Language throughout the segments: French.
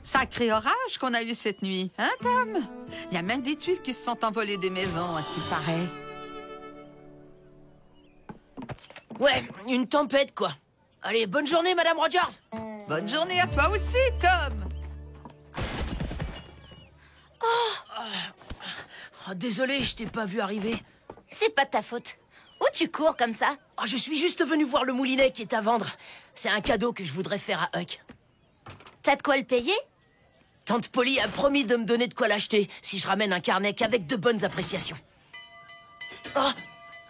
Sacré orage qu'on a eu cette nuit, hein, Tom? Il y a même des tuiles qui se sont envolées des maisons, à ce qu'il paraît. Ouais, une tempête, quoi. Allez, bonne journée, Madame Rogers. Bonne journée à toi aussi, Tom! Oh, désolé, je t'ai pas vu arriver. C'est pas de ta faute. Où tu cours comme ça? Oh, je suis juste venu voir le moulinet qui est à vendre. C'est un cadeau que je voudrais faire à Huck. T'as de quoi le payer? Tante Polly a promis de me donner de quoi l'acheter si je ramène un carnet avec de bonnes appréciations. Oh!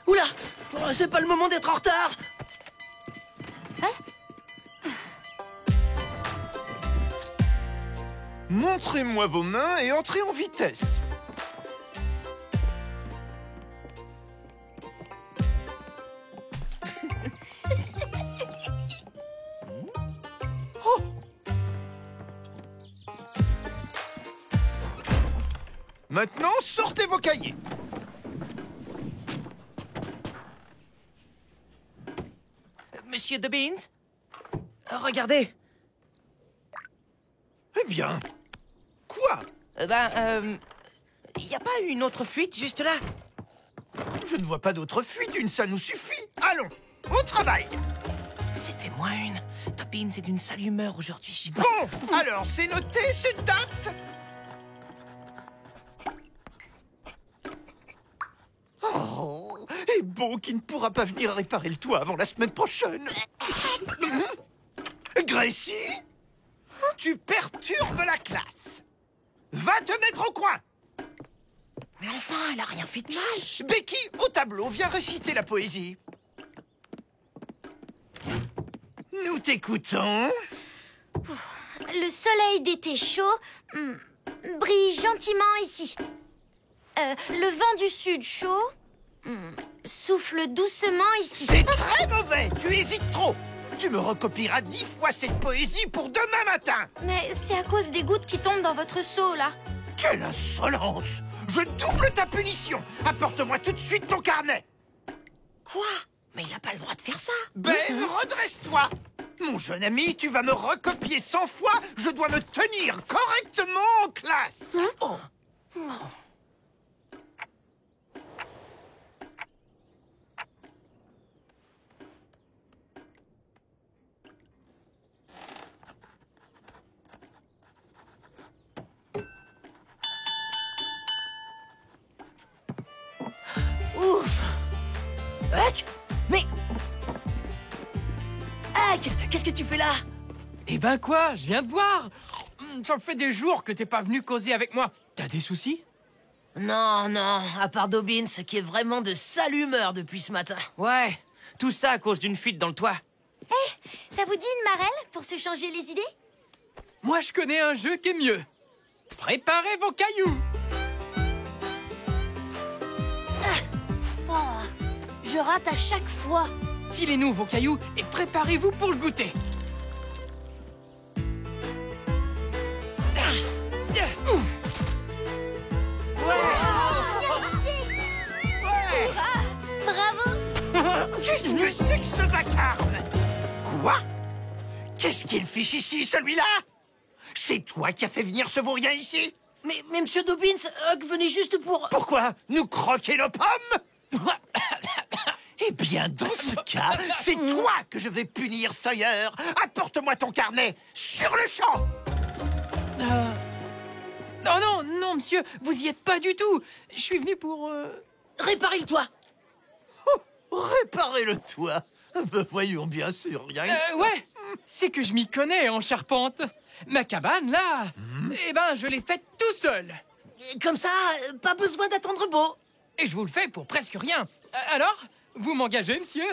Oula! Oh, c'est pas le moment d'être en retard! Montrez-moi vos mains et entrez en vitesse. Oh. Maintenant, sortez vos cahiers. Monsieur Dobbins? Regardez. Eh bien, quoi? Y a pas une autre fuite juste là? Je ne vois pas d'autre fuite, une, ça nous suffit. Allons, au travail. C'était moins une. Dobbins est d'une sale humeur aujourd'hui, j'y passe. Bon, alors c'est noté, c'est date. Oh, et Beau qui ne pourra pas venir réparer le toit avant la semaine prochaine. Gracie, tu perturbes la classe. Va te mettre au coin. Mais enfin, elle a rien fait de mal. Chut, Becky, au tableau, viens réciter la poésie. Nous t'écoutons. Le soleil d'été chaud brille gentiment ici. Le vent du sud chaud souffle doucement ici. C'est très mauvais, tu hésites trop. Tu me recopieras 10 fois cette poésie pour demain matin. Mais c'est à cause des gouttes qui tombent dans votre seau, là. Quelle insolence! Je double ta punition. Apporte-moi tout de suite ton carnet. Quoi? Mais il a pas le droit de faire ça. Ben, redresse-toi. Mon jeune ami, tu vas me recopier 100 fois. Je dois me tenir correctement en classe. Oh. Ouf! Huck? Mais... Huck, qu'est-ce que tu fais là? Eh ben quoi, je viens de voir. Ça me fait des jours que t'es pas venu causer avec moi. T'as des soucis? Non, non, à part Dobbins, qui est vraiment de sale humeur depuis ce matin. Ouais, tout ça à cause d'une fuite dans le toit. Ça vous dit une marelle pour se changer les idées? Moi, je connais un jeu qui est mieux. Préparez vos cailloux. Oh, je rate à chaque fois. Filez-nous vos cailloux et préparez-vous pour le goûter. Bravo! Qu'est-ce que c'est que ce vacarme? Quoi? Qu'est-ce qu'il fiche ici, celui-là? C'est toi qui as fait venir ce vaurien ici? Mais Monsieur Dobbins, Huck venait juste pour... Pourquoi? Nous croquer nos pommes? Eh bien, dans ce cas, c'est toi que je vais punir, Sawyer. Apporte-moi ton carnet, sur le champ. Non, non, non, monsieur, vous y êtes pas du tout. Je suis venu pour... Réparer le toit. Réparer le toit. Ben, voyons, bien sûr, rien que ça. ouais, c'est que je m'y connais en charpente. Ma cabane, là, eh ben, je l'ai faite tout seul. Comme ça, pas besoin d'attendre Beau. Et je vous le fais pour presque rien. Alors, vous m'engagez, monsieur?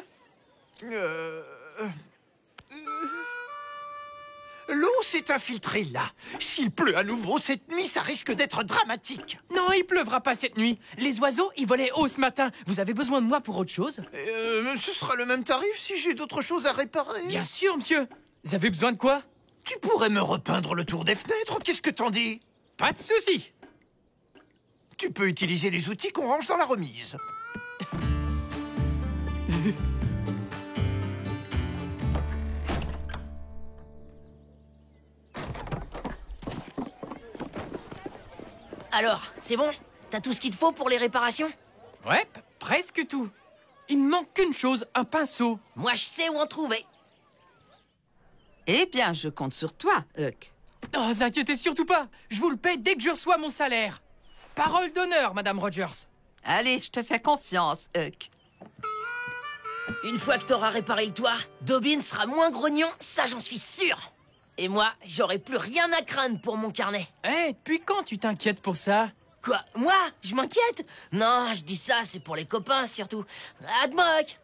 L'eau s'est infiltrée là. S'il pleut à nouveau cette nuit, ça risque d'être dramatique. Non, il pleuvra pas cette nuit. Les oiseaux, ils volaient haut ce matin. Vous avez besoin de moi pour autre chose? Ce sera le même tarif si j'ai d'autres choses à réparer. Bien sûr, monsieur. Vous avez besoin de quoi? Tu pourrais me repeindre le tour des fenêtres, qu'est-ce que t'en dis? Pas de souci. Tu peux utiliser les outils qu'on range dans la remise. Alors, c'est bon? T'as tout ce qu'il te faut pour les réparations? Ouais, presque tout. Il me manque qu'une chose, un pinceau. Moi, je sais où en trouver. Eh bien, je compte sur toi, Huck. Oh, vous inquiétez surtout pas. Je vous le paye dès que je reçois mon salaire. Parole d'honneur, Madame Rogers. Allez, je te fais confiance, Huck. Une fois que t'auras réparé le toit, Dobbin sera moins grognon, ça j'en suis sûr. Et moi, j'aurai plus rien à craindre pour mon carnet. Eh, depuis quand tu t'inquiètes pour ça? Quoi? Moi? Je m'inquiète? Non, je dis ça, c'est pour les copains surtout. Admoc!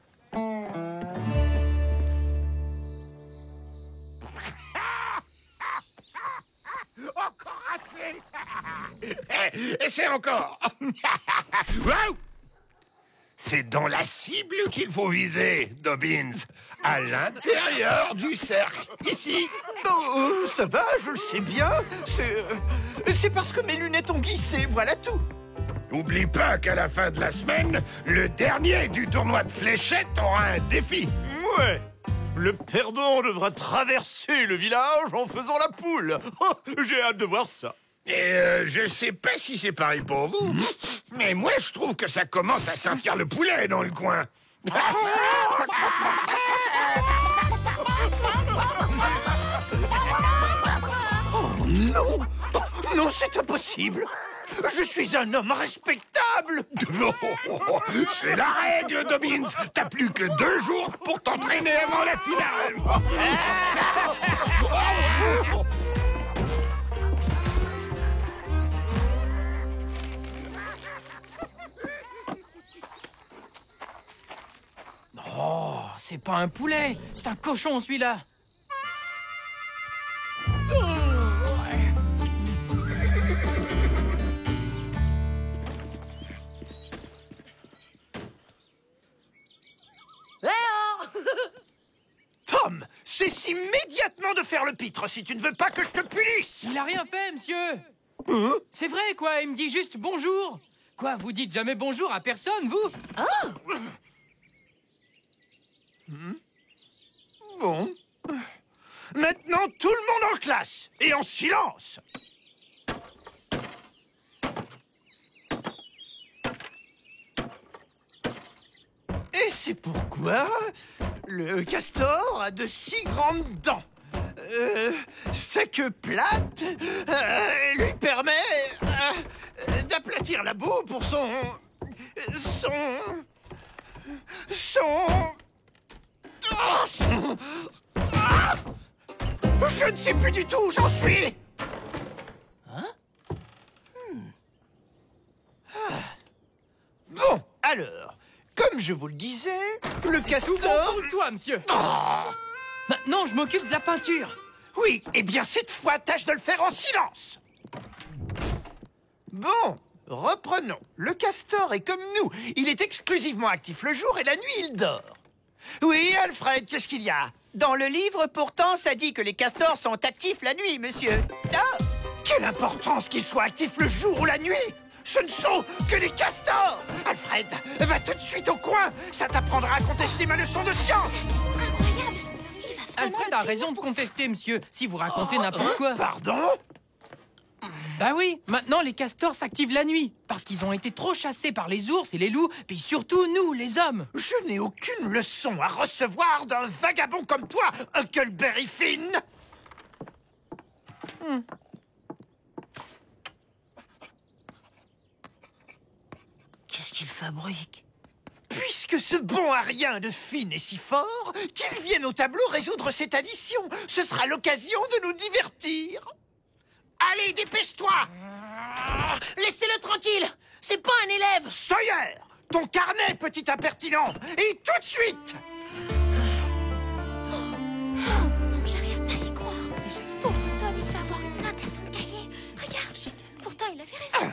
Encore raté. Essaie encore. Waouh! C'est dans la cible qu'il faut viser, Dobbins. À l'intérieur du cercle. Ici. Oh, ça va, je le sais bien. C'est parce que mes lunettes ont glissé, voilà tout. N'oublie pas qu'à la fin de la semaine, le dernier du tournoi de fléchettes aura un défi. Ouais. Le perdant devra traverser le village en faisant la poule. Oh, j'ai hâte de voir ça. Et je sais pas si c'est pareil pour vous, mais moi je trouve que ça commence à sentir le poulet dans le coin. Oh non! Oh, non, c'est impossible! Je suis un homme respectable! C'est la règle, Dobbins. T'as plus que 2 jours pour t'entraîner avant la finale. Oh, c'est pas un poulet, c'est un cochon celui-là. Tom, cesse immédiatement de faire le pitre si tu ne veux pas que je te punisse! Il a rien fait, monsieur. C'est vrai, quoi, il me dit juste bonjour. Quoi, vous dites jamais bonjour à personne, vous? Bon. Maintenant, tout le monde en classe et en silence! Et c'est pourquoi le castor a de si grandes dents. Sa queue plate lui permet d'aplatir la boue pour son... Ah! Je ne sais plus du tout où j'en suis. Bon, alors, comme je vous le disais, le C'est castor... tout bon pour toi, monsieur. Maintenant, je m'occupe de la peinture. Oui, eh bien cette fois, tâche de le faire en silence. Bon, reprenons. Le castor est comme nous. Il est exclusivement actif le jour et la nuit, il dort. Oui, Alfred, qu'est-ce qu'il y a? Dans le livre, pourtant, ça dit que les castors sont actifs la nuit, monsieur. Ah! Quelle importance qu'ils soient actifs le jour ou la nuit? Ce ne sont que des castors! Alfred, va tout de suite au coin. Ça t'apprendra à contester ma leçon de science. Incroyable. Il va vraiment Alfred a raison de contester, monsieur, si vous racontez n'importe quoi. Pardon? Bah oui, maintenant les castors s'activent la nuit, parce qu'ils ont été trop chassés par les ours et les loups, puis surtout nous, les hommes. Je n'ai aucune leçon à recevoir d'un vagabond comme toi, Huckleberry Finn. Qu'est-ce qu'il fabrique? Puisque ce bon à rien de Finn est si fort, qu'il vienne au tableau résoudre cette addition. Ce sera l'occasion de nous divertir. Allez, dépêche-toi! Laissez-le tranquille! C'est pas un élève! Sawyer, ton carnet, petit impertinent! Et tout de suite! Non, j'arrive pas à y croire. Pauvre Tom, il va avoir une note à son cahier. Regarde, pourtant il avait raison.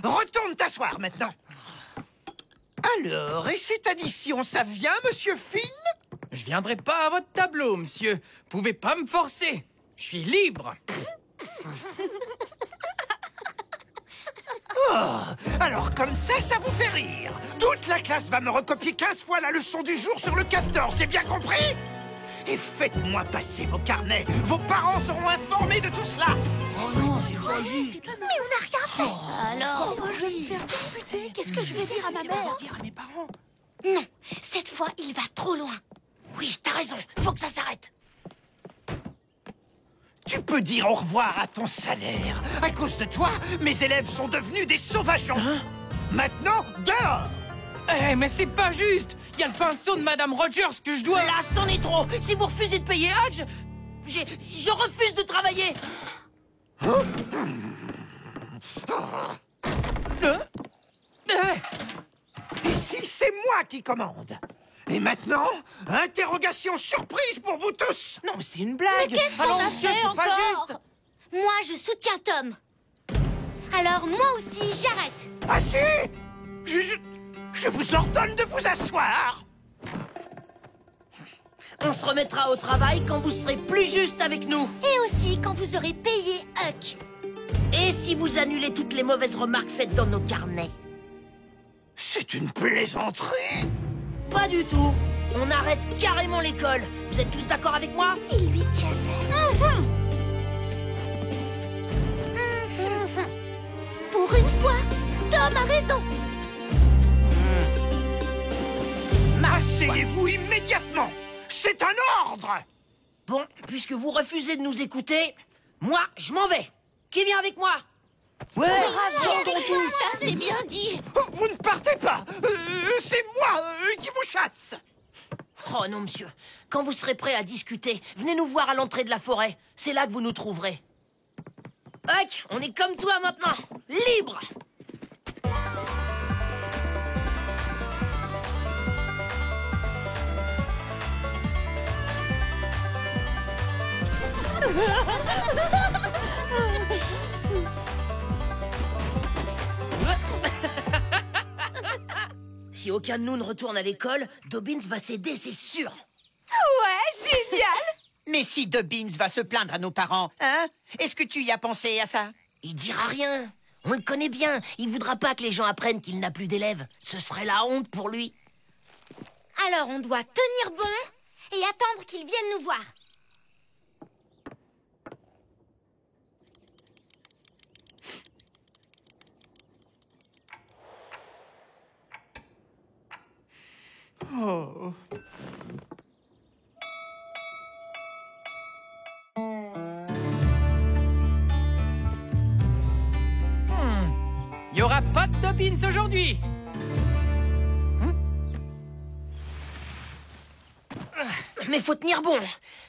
Retourne t'asseoir maintenant. Alors, et cette addition, ça vient, monsieur Finn? Je viendrai pas à votre tableau, monsieur. Pouvez pas me forcer. Je suis libre. Oh, alors comme ça vous fait rire. Toute la classe va me recopier 15 fois la leçon du jour sur le castor, c'est bien compris? et faites-moi passer vos carnets. Vos parents seront informés de tout cela. Oh non, c'est pas juste. Mais on n'a rien fait. Alors, Je vais me faire disputer. Qu'est-ce que je vais dire à ma mère? Dire à mes parents. Non, cette fois, il va trop loin. oui, t'as raison. Faut que ça s'arrête. Tu peux dire au revoir à ton salaire. À cause de toi, mes élèves sont devenus des sauvageons. Maintenant, dehors. Eh, mais c'est pas juste. Il y a le pinceau de Madame Rogers que je dois... Là, c'en est trop. Si vous refusez de payer Hutch, je refuse de travailler. Ici, c'est moi qui commande. Et maintenant, interrogation surprise pour vous tous. Non, mais c'est une blague. Qu'est-ce qu'on Alors, a monsieur, fait c'est pas encore? juste. Moi, je soutiens Tom. Alors, moi aussi, j'arrête. Ah si je vous ordonne de vous asseoir. On se remettra au travail quand vous serez plus juste avec nous. Et aussi quand vous aurez payé Huck. Et si vous annulez toutes les mauvaises remarques faites dans nos carnets. C'est une plaisanterie. Pas du tout. On arrête carrément l'école. Vous êtes tous d'accord avec moi? Il lui tient tête. Pour une fois, Tom a raison. Asseyez-vous immédiatement. C'est un ordre. Bon, puisque vous refusez de nous écouter, moi, je m'en vais. Qui vient avec moi? Ouais, Sortons tous. Ça, c'est bien dit. Vous ne partez pas. C'est moi qui vous chasse. Oh non, monsieur. Quand vous serez prêt à discuter, venez nous voir à l'entrée de la forêt. C'est là que vous nous trouverez. Huck, on est comme toi maintenant. Libre. Si aucun de nous ne retourne à l'école, Dobbins va s'aider, c'est sûr. Ouais, génial. Mais si Dobbins va se plaindre à nos parents, hein? Est-ce que tu y as pensé à ça? Il dira rien. On le connaît bien. Il voudra pas que les gens apprennent qu'il n'a plus d'élèves. Ce serait la honte pour lui. Alors, on doit tenir bon et attendre qu'il vienne nous voir. Oh. Il y aura pas de Dobbins aujourd'hui. Mais faut tenir bon.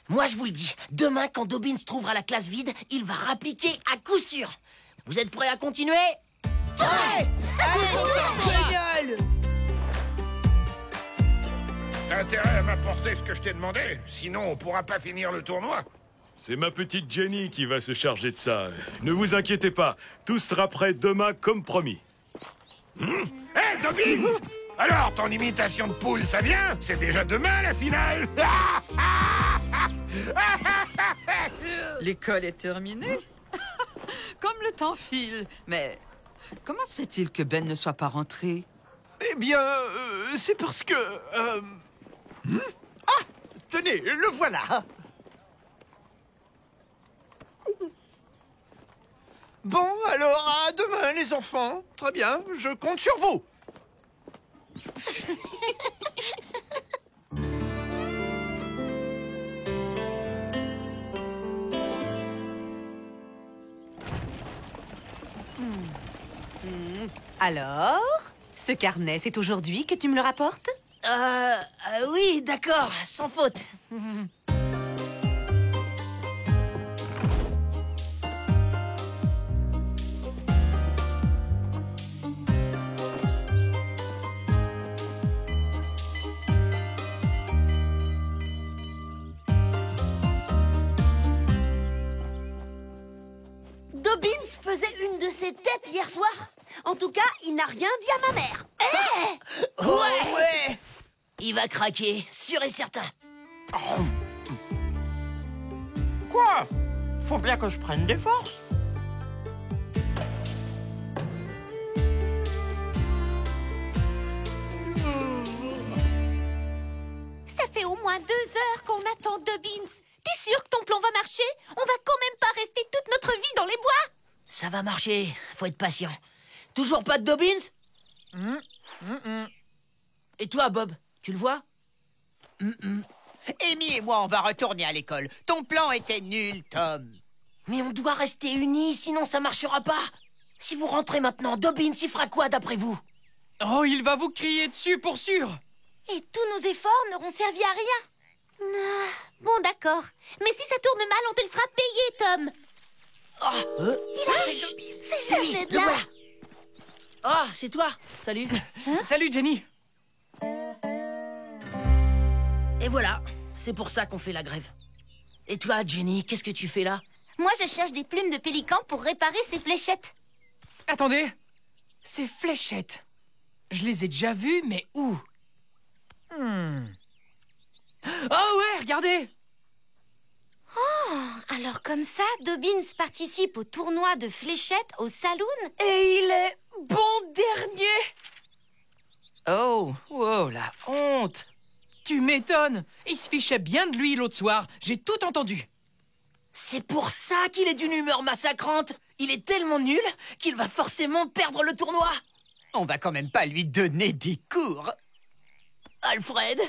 Moi, je vous le dis. Demain, quand Dobbins trouvera la classe vide, il va rappliquer à coup sûr. Vous êtes prêts à continuer? Génial. T'as intérêt à m'apporter ce que je t'ai demandé, sinon on pourra pas finir le tournoi. C'est ma petite Jenny qui va se charger de ça. Ne vous inquiétez pas, tout sera prêt demain comme promis. Hé, Dobbins! Alors, ton imitation de poule, ça vient? C'est déjà demain, la finale! L'école est terminée. Comme le temps file. Mais comment se fait-il que Ben ne soit pas rentré? Eh bien, c'est parce que... Ah, tenez, le voilà. Bon, alors, à demain, les enfants. Très bien, je compte sur vous. Alors, ce carnet, c'est aujourd'hui que tu me le rapportes? Oui, d'accord, sans faute. Dobbins faisait une de ses têtes hier soir. En tout cas, il n'a rien dit à ma mère. Ouais. Il va craquer, sûr et certain. Quoi? Faut bien que je prenne des forces. Ça fait au moins 2 heures qu'on attend. Attends, Dobbins, t'es sûr que ton plan va marcher? On va quand même pas rester toute notre vie dans les bois. Ça va marcher, faut être patient. Toujours pas de Dobbins? Et toi, Bob, tu le vois? Amy et moi, on va retourner à l'école. Ton plan était nul, Tom. Mais on doit rester unis, sinon ça marchera pas. Si vous rentrez maintenant, Dobbins y fera quoi d'après vous? Oh, il va vous crier dessus pour sûr. Et tous nos efforts n'auront servi à rien. Ah, bon, d'accord. Mais si ça tourne mal, on te le fera payer, Tom. C'est lui, jamais le bien. voilà. Ah, c'est toi. Salut. Salut, Jenny. Et voilà, c'est pour ça qu'on fait la grève. Et toi, Jenny, qu'est-ce que tu fais là? Moi, je cherche des plumes de pélican pour réparer ces fléchettes. Attendez. Ces fléchettes. Je les ai déjà vues, mais où? Oh ouais, regardez. Alors comme ça, Dobbins participe au tournoi de fléchettes au saloon. Et il est bon dernier. Oh, wow, la honte. Tu m'étonnes. Il se fichait bien de lui l'autre soir. J'ai tout entendu. C'est pour ça qu'il est d'une humeur massacrante. Il est tellement nul qu'il va forcément perdre le tournoi. On va quand même pas lui donner des cours. Alfred,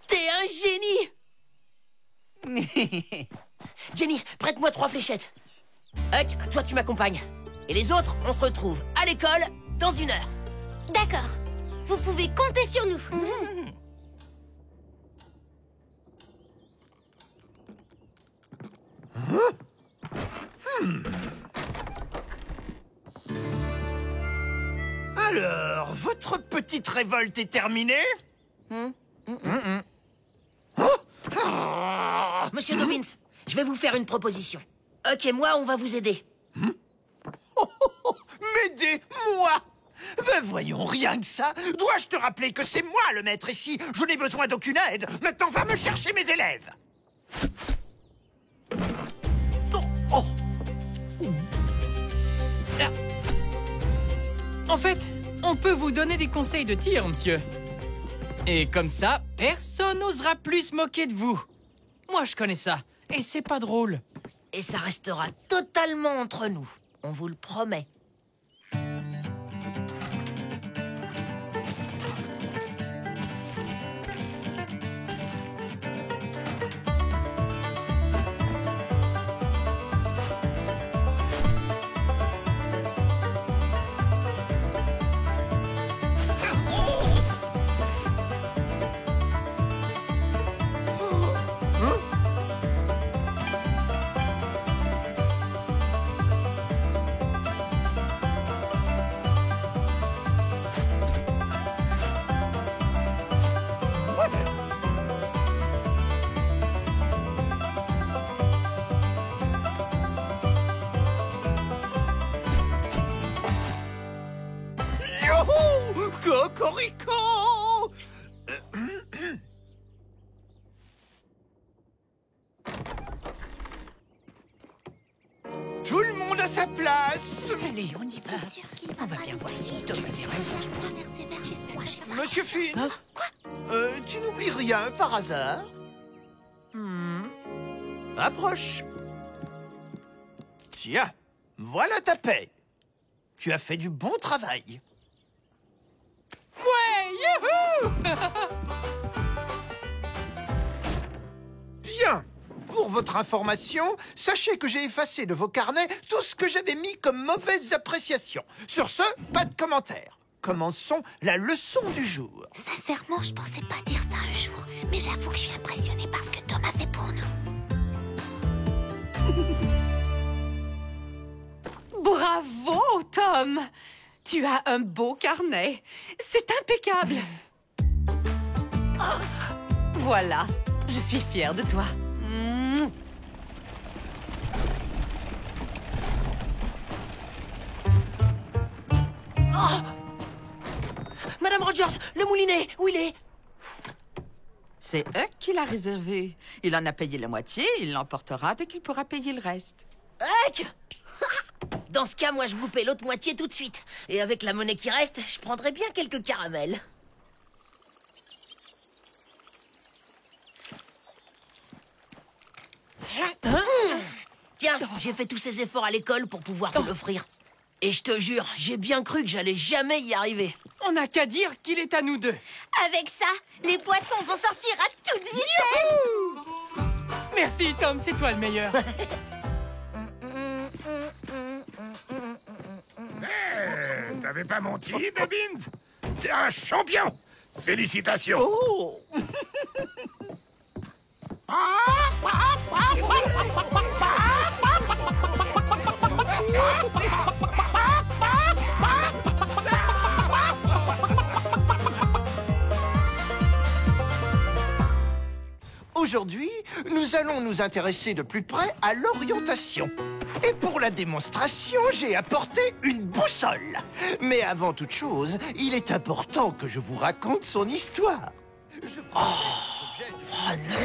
t'es un génie. Jenny, prête-moi 3 fléchettes. Huck, toi tu m'accompagnes. Et les autres, on se retrouve à l'école dans 1 heure. D'accord. Vous pouvez compter sur nous. Alors, votre petite révolte est terminée? Monsieur Dobbins, je vais vous faire une proposition. Huck et moi, on va vous aider. M'aider, moi? Ben voyons, rien que ça. Dois-je te rappeler que c'est moi le maître ici? Je n'ai besoin d'aucune aide. Maintenant, va me chercher mes élèves. Oh. En fait, on peut vous donner des conseils de tir, monsieur. Et comme ça, personne n'osera plus se moquer de vous. Moi, je connais ça. Et c'est pas drôle. Et ça restera totalement entre nous. On vous le promet. Youhou! Cocorico! Tout le monde à sa place. Allez, on y va. Sûr qu'il On va bien voir si Tom a des raisons. Monsieur Finn, tu n'oublies rien par hasard? Approche. Tiens, voilà ta paix. Tu as fait du bon travail. Ouais, youhou! Bien. Pour votre information, sachez que j'ai effacé de vos carnets tout ce que j'avais mis comme mauvaise appréciation. Sur ce, pas de commentaires. Commençons la leçon du jour. Sincèrement, je pensais pas dire ça un jour. Mais j'avoue que je suis impressionnée par ce que Tom a fait pour nous. Bravo, Tom. Tu as un beau carnet. C'est impeccable. Voilà, je suis fière de toi. Madame Rogers, le moulinet, où il est? C'est Huck qui l'a réservé. Il en a payé la moitié, il l'emportera dès qu'il pourra payer le reste. Huck! Dans ce cas, moi, je vous paie l'autre moitié tout de suite. Et avec la monnaie qui reste, je prendrai bien quelques caramels. Tiens, j'ai fait tous ces efforts à l'école pour pouvoir te l'offrir. Et je te jure, j'ai bien cru que j'allais jamais y arriver. On n'a qu'à dire qu'il est à nous deux. Avec ça, les poissons vont sortir à toute vitesse. Merci, Tom, c'est toi le meilleur. T'avais pas menti, Dobbins? T'es un champion! Félicitations! Oh! Aujourd'hui, nous allons nous intéresser de plus près à l'orientation. Et pour la démonstration, j'ai apporté une boussole. Mais avant toute chose, il est important que je vous raconte son histoire. Oh non!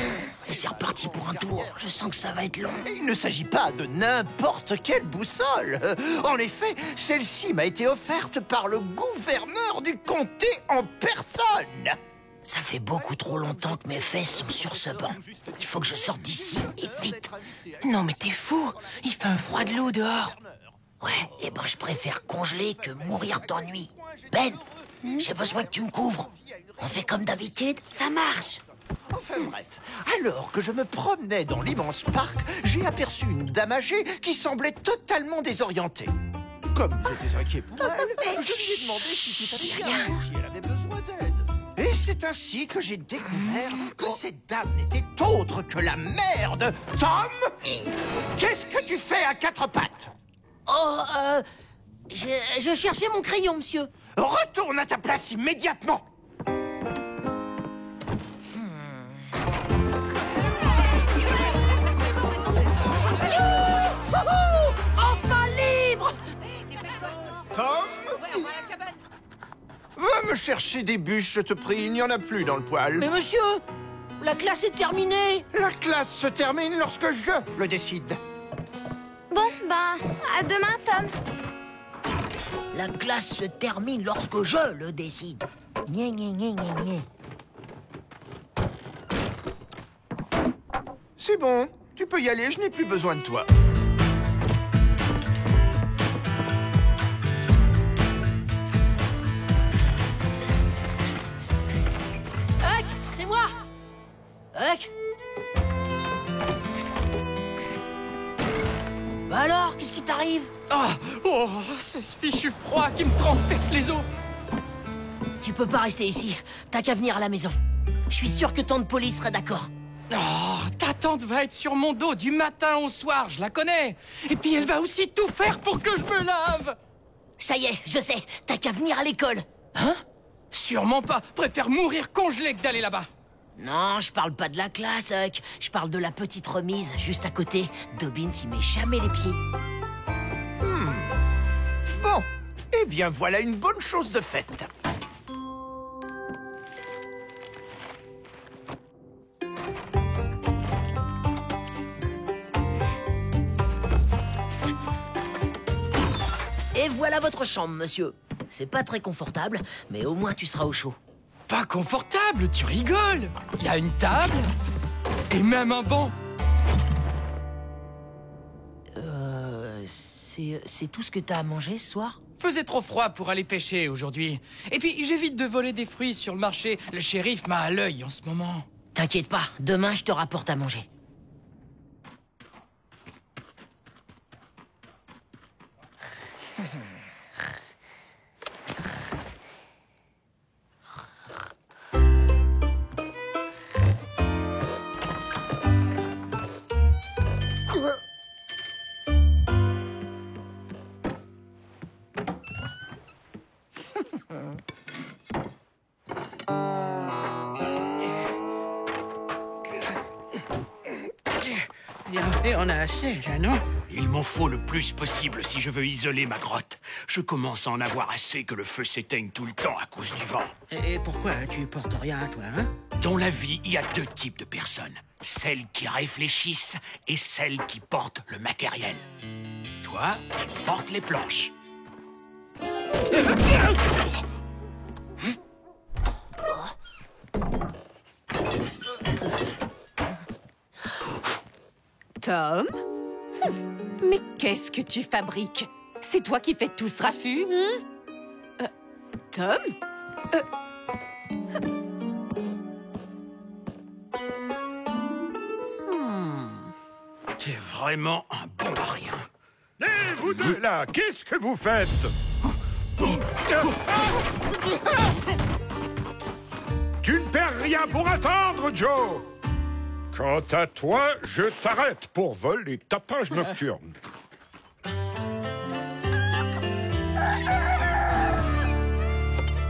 Et c'est reparti pour un tour. Je sens que ça va être long. Il ne s'agit pas de n'importe quelle boussole. En effet, celle-ci m'a été offerte par le gouverneur du comté en personne. Ça fait beaucoup trop longtemps que mes fesses sont sur ce banc. Il faut que je sorte d'ici, et vite. Non mais t'es fou. Il fait un froid de l'eau dehors. Ouais, et ben je préfère congeler que mourir d'ennui. Ben, j'ai besoin que tu me couvres. On fait comme d'habitude, ça marche. Enfin bref, alors que je me promenais dans l'immense parc, j'ai aperçu une dame âgée qui semblait totalement désorientée. Comme j'étais inquiet pour elle, je lui ai demandé si tout allait bien, si elle avait besoin d'aide. Et c'est ainsi que j'ai découvert que cette dame n'était autre que la mère de Tom. Qu'est-ce que tu fais à quatre pattes? Oh, je cherchais mon crayon, monsieur. Retourne à ta place immédiatement. Enfin libre! Tom? Va me chercher des bûches, je te prie, il n'y en a plus dans le poêle. Mais monsieur, la classe est terminée. La classe se termine lorsque je le décide. Bon, bah, à demain, Tom. La classe se termine lorsque je le décide. Gné, gné, gné, gné, gné. C'est bon, tu peux y aller, je n'ai plus besoin de toi. Huck, c'est moi. Huck. Bah alors, qu'est-ce qui t'arrive? Oh, c'est ce fichu froid qui me transperce les os. Tu peux pas rester ici. T'as qu'à venir à la maison. Je suis sûr que Tante Polly serait d'accord. Oh, ta tante va être sur mon dos du matin au soir, je la connais. Et puis elle va aussi tout faire pour que je me lave. Ça y est, je sais. T'as qu'à venir à l'école. Hein? Sûrement pas. Préfère mourir congelé que d'aller là-bas. Non, je parle pas de la classe, Huck. Je parle de la petite remise, juste à côté. Dobbins y met jamais les pieds. Bon, eh bien voilà une bonne chose de faite. Et voilà votre chambre, monsieur. C'est pas très confortable, mais au moins tu seras au chaud. Pas confortable, tu rigoles. Il y a une table et même un banc. C'est tout ce que t'as à manger ce soir? Faisait trop froid pour aller pêcher aujourd'hui. Et puis j'évite de voler des fruits sur le marché. Le shérif m'a à l'œil en ce moment. T'inquiète pas, demain je te rapporte à manger. Et on a assez, là, non? Il m'en faut le plus possible si je veux isoler ma grotte. Je commence à en avoir assez que le feu s'éteigne tout le temps à cause du vent. Et pourquoi tu portes rien, toi, hein? Dans la vie, il y a deux types de personnes. Celles qui réfléchissent et celles qui portent le matériel. Toi, tu portes les planches. Tom? Mais qu'est-ce que tu fabriques? C'est toi qui fais tout ce raffut? Tom? T'es vraiment un bon à rien. Hé, vous deux, là, qu'est-ce que vous faites? Tu ne perds rien pour attendre, Joe. Quant à toi, je t'arrête pour vol et tapage nocturne.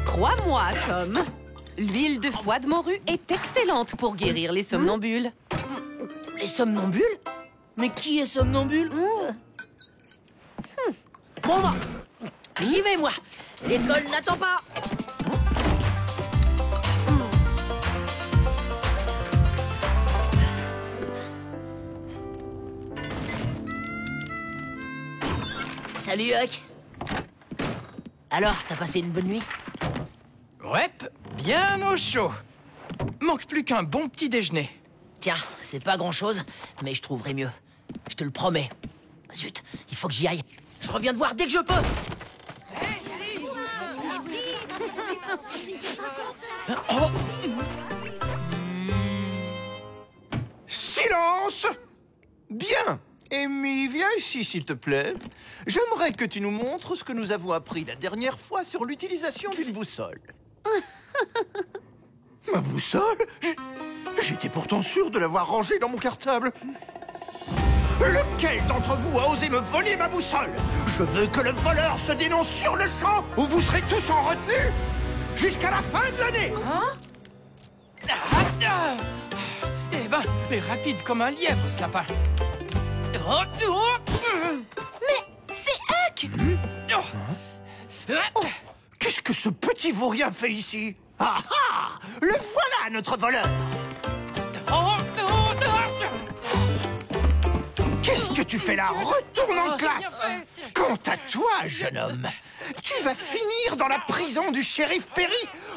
Crois-moi, Tom. L'huile de foie de morue est excellente pour guérir les somnambules. Les somnambules? Mais qui est somnambule? Bon, bah, j'y vais, moi. L'école n'attend pas. Salut, Huck. Alors, t'as passé une bonne nuit? Ouais, bien au chaud. Manque plus qu'un bon petit déjeuner. Tiens, c'est pas grand-chose, mais je trouverai mieux. Je te le promets. Zut, il faut que j'y aille. Je reviens te voir dès que je peux. Silence! Bien. Amy, viens ici, s'il te plaît. J'aimerais que tu nous montres ce que nous avons appris la dernière fois sur l'utilisation d'une boussole. Ma boussole? J'étais pourtant sûr de l'avoir rangée dans mon cartable. Lequel d'entre vous a osé me voler ma boussole? Je veux que le voleur se dénonce sur le champ ou vous serez tous en retenue jusqu'à la fin de l'année. Eh ben, il est rapide comme un lièvre, ce lapin. Mais c'est Huck! Qu'est-ce que ce petit vaurien fait ici? Ah ah! Le voilà, notre voleur! Qu'est-ce que tu fais là? Retourne en classe! Quant à toi, jeune homme, tu vas finir dans la prison du shérif Perry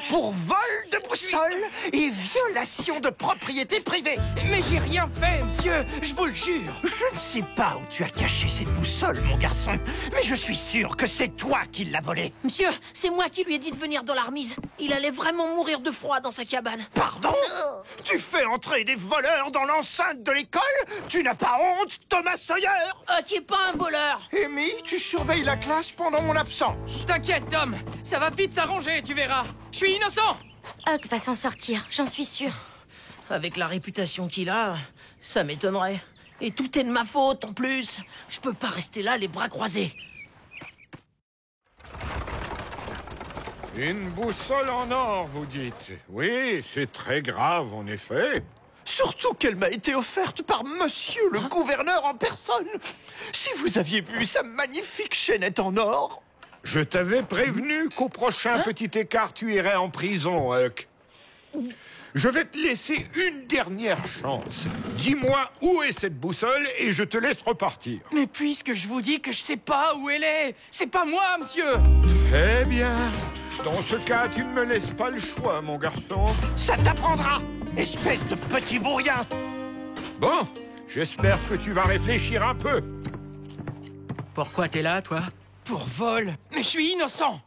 pour vol de boussole et violation de propriété privée. Mais j'ai rien fait, monsieur, je vous le jure. Je ne sais pas où tu as caché cette boussole, mon garçon, mais je suis sûr que c'est toi qui l'as volée. Monsieur, c'est moi qui lui ai dit de venir dans la remise. Il allait vraiment mourir de froid dans sa cabane. Pardon? Tu fais entrer des voleurs dans l'enceinte de l'école? Tu n'as pas honte, Thomas Sawyer? Qui est pas un voleur. Amy, tu surveilles la classe pendant mon absence. T'inquiète, Tom, ça va vite s'arranger, tu verras. Je suis innocent. Huck va s'en sortir, j'en suis sûre. Avec la réputation qu'il a, ça m'étonnerait. Et tout est de ma faute, en plus. Je peux pas rester là, les bras croisés. Une boussole en or, vous dites? Oui, c'est très grave, en effet. Surtout qu'elle m'a été offerte par monsieur le gouverneur en personne. Si vous aviez vu sa magnifique chaînette en or. Je t'avais prévenu qu'au prochain petit écart, tu irais en prison, Huck. Je vais te laisser une dernière chance. Dis-moi où est cette boussole et je te laisse repartir. Mais puisque je vous dis que je sais pas où elle est, c'est pas moi, monsieur. Très bien. Dans ce cas, tu ne me laisses pas le choix, mon garçon. Ça t'apprendra, espèce de petit vaurien. Bon, j'espère que tu vas réfléchir un peu. Pourquoi t'es là, toi? Pour vol. Mais je suis innocent.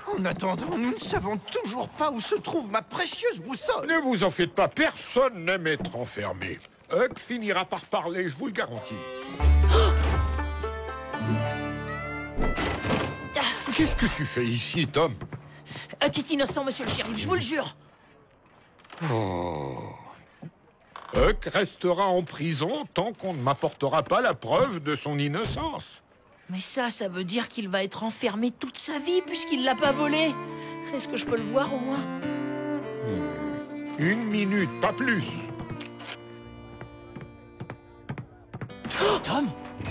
En attendant, nous ne savons toujours pas où se trouve ma précieuse boussole. Ne vous en faites pas, personne n'aime être enfermé. Huck finira par parler, je vous le garantis. Qu'est-ce que tu fais ici, Tom? Huck est innocent, monsieur le shérif, je vous le jure. Oh. Huck restera en prison tant qu'on ne m'apportera pas la preuve de son innocence. Mais ça veut dire qu'il va être enfermé toute sa vie puisqu'il l'a pas volé. Est-ce que je peux le voir au moins? Une minute, pas plus. Oh, Tom,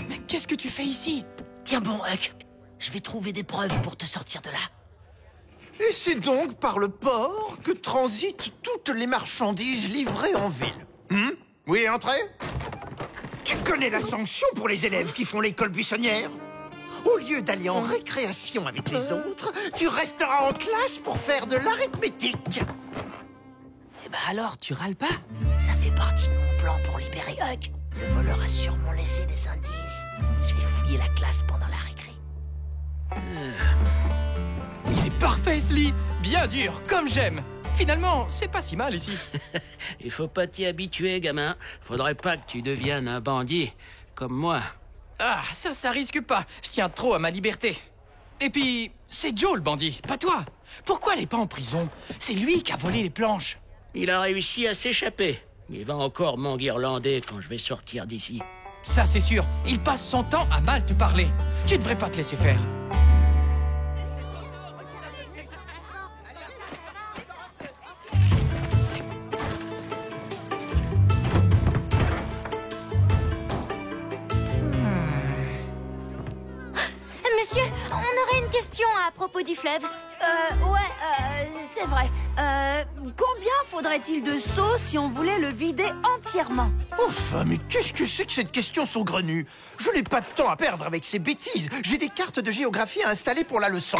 mais qu'est-ce que tu fais ici? Tiens bon, Huck, je vais trouver des preuves pour te sortir de là. Et c'est donc par le port que transitent toutes les marchandises livrées en ville. Oui, entrez. Tu connais la sanction pour les élèves qui font l'école buissonnière? Au lieu d'aller en récréation avec les autres, tu resteras en classe pour faire de l'arithmétique. Bah alors, tu râles pas? Ça fait partie de mon plan pour libérer Huck. Le voleur a sûrement laissé des indices. Je vais fouiller la classe pendant la récré. Il est parfait, Sly. Bien dur, comme j'aime. Finalement, c'est pas si mal ici. Il faut pas t'y habituer, gamin. Faudrait pas que tu deviennes un bandit, comme moi. Ah, ça risque pas. Je tiens trop à ma liberté. Et puis, c'est Joe le bandit, pas toi. Pourquoi elle est pas en prison? C'est lui qui a volé les planches. Il a réussi à s'échapper. Il va encore m'enguirlander quand je vais sortir d'ici. Ça, c'est sûr. Il passe son temps à mal te parler. Tu devrais pas te laisser faire. Monsieur, on aurait une question à propos du fleuve. C'est vrai. Combien faudrait-il de seaux si on voulait le vider entièrement? Enfin, mais qu'est-ce que c'est que cette question saugrenue? Je n'ai pas de temps à perdre avec ces bêtises. J'ai des cartes de géographie à installer pour la leçon.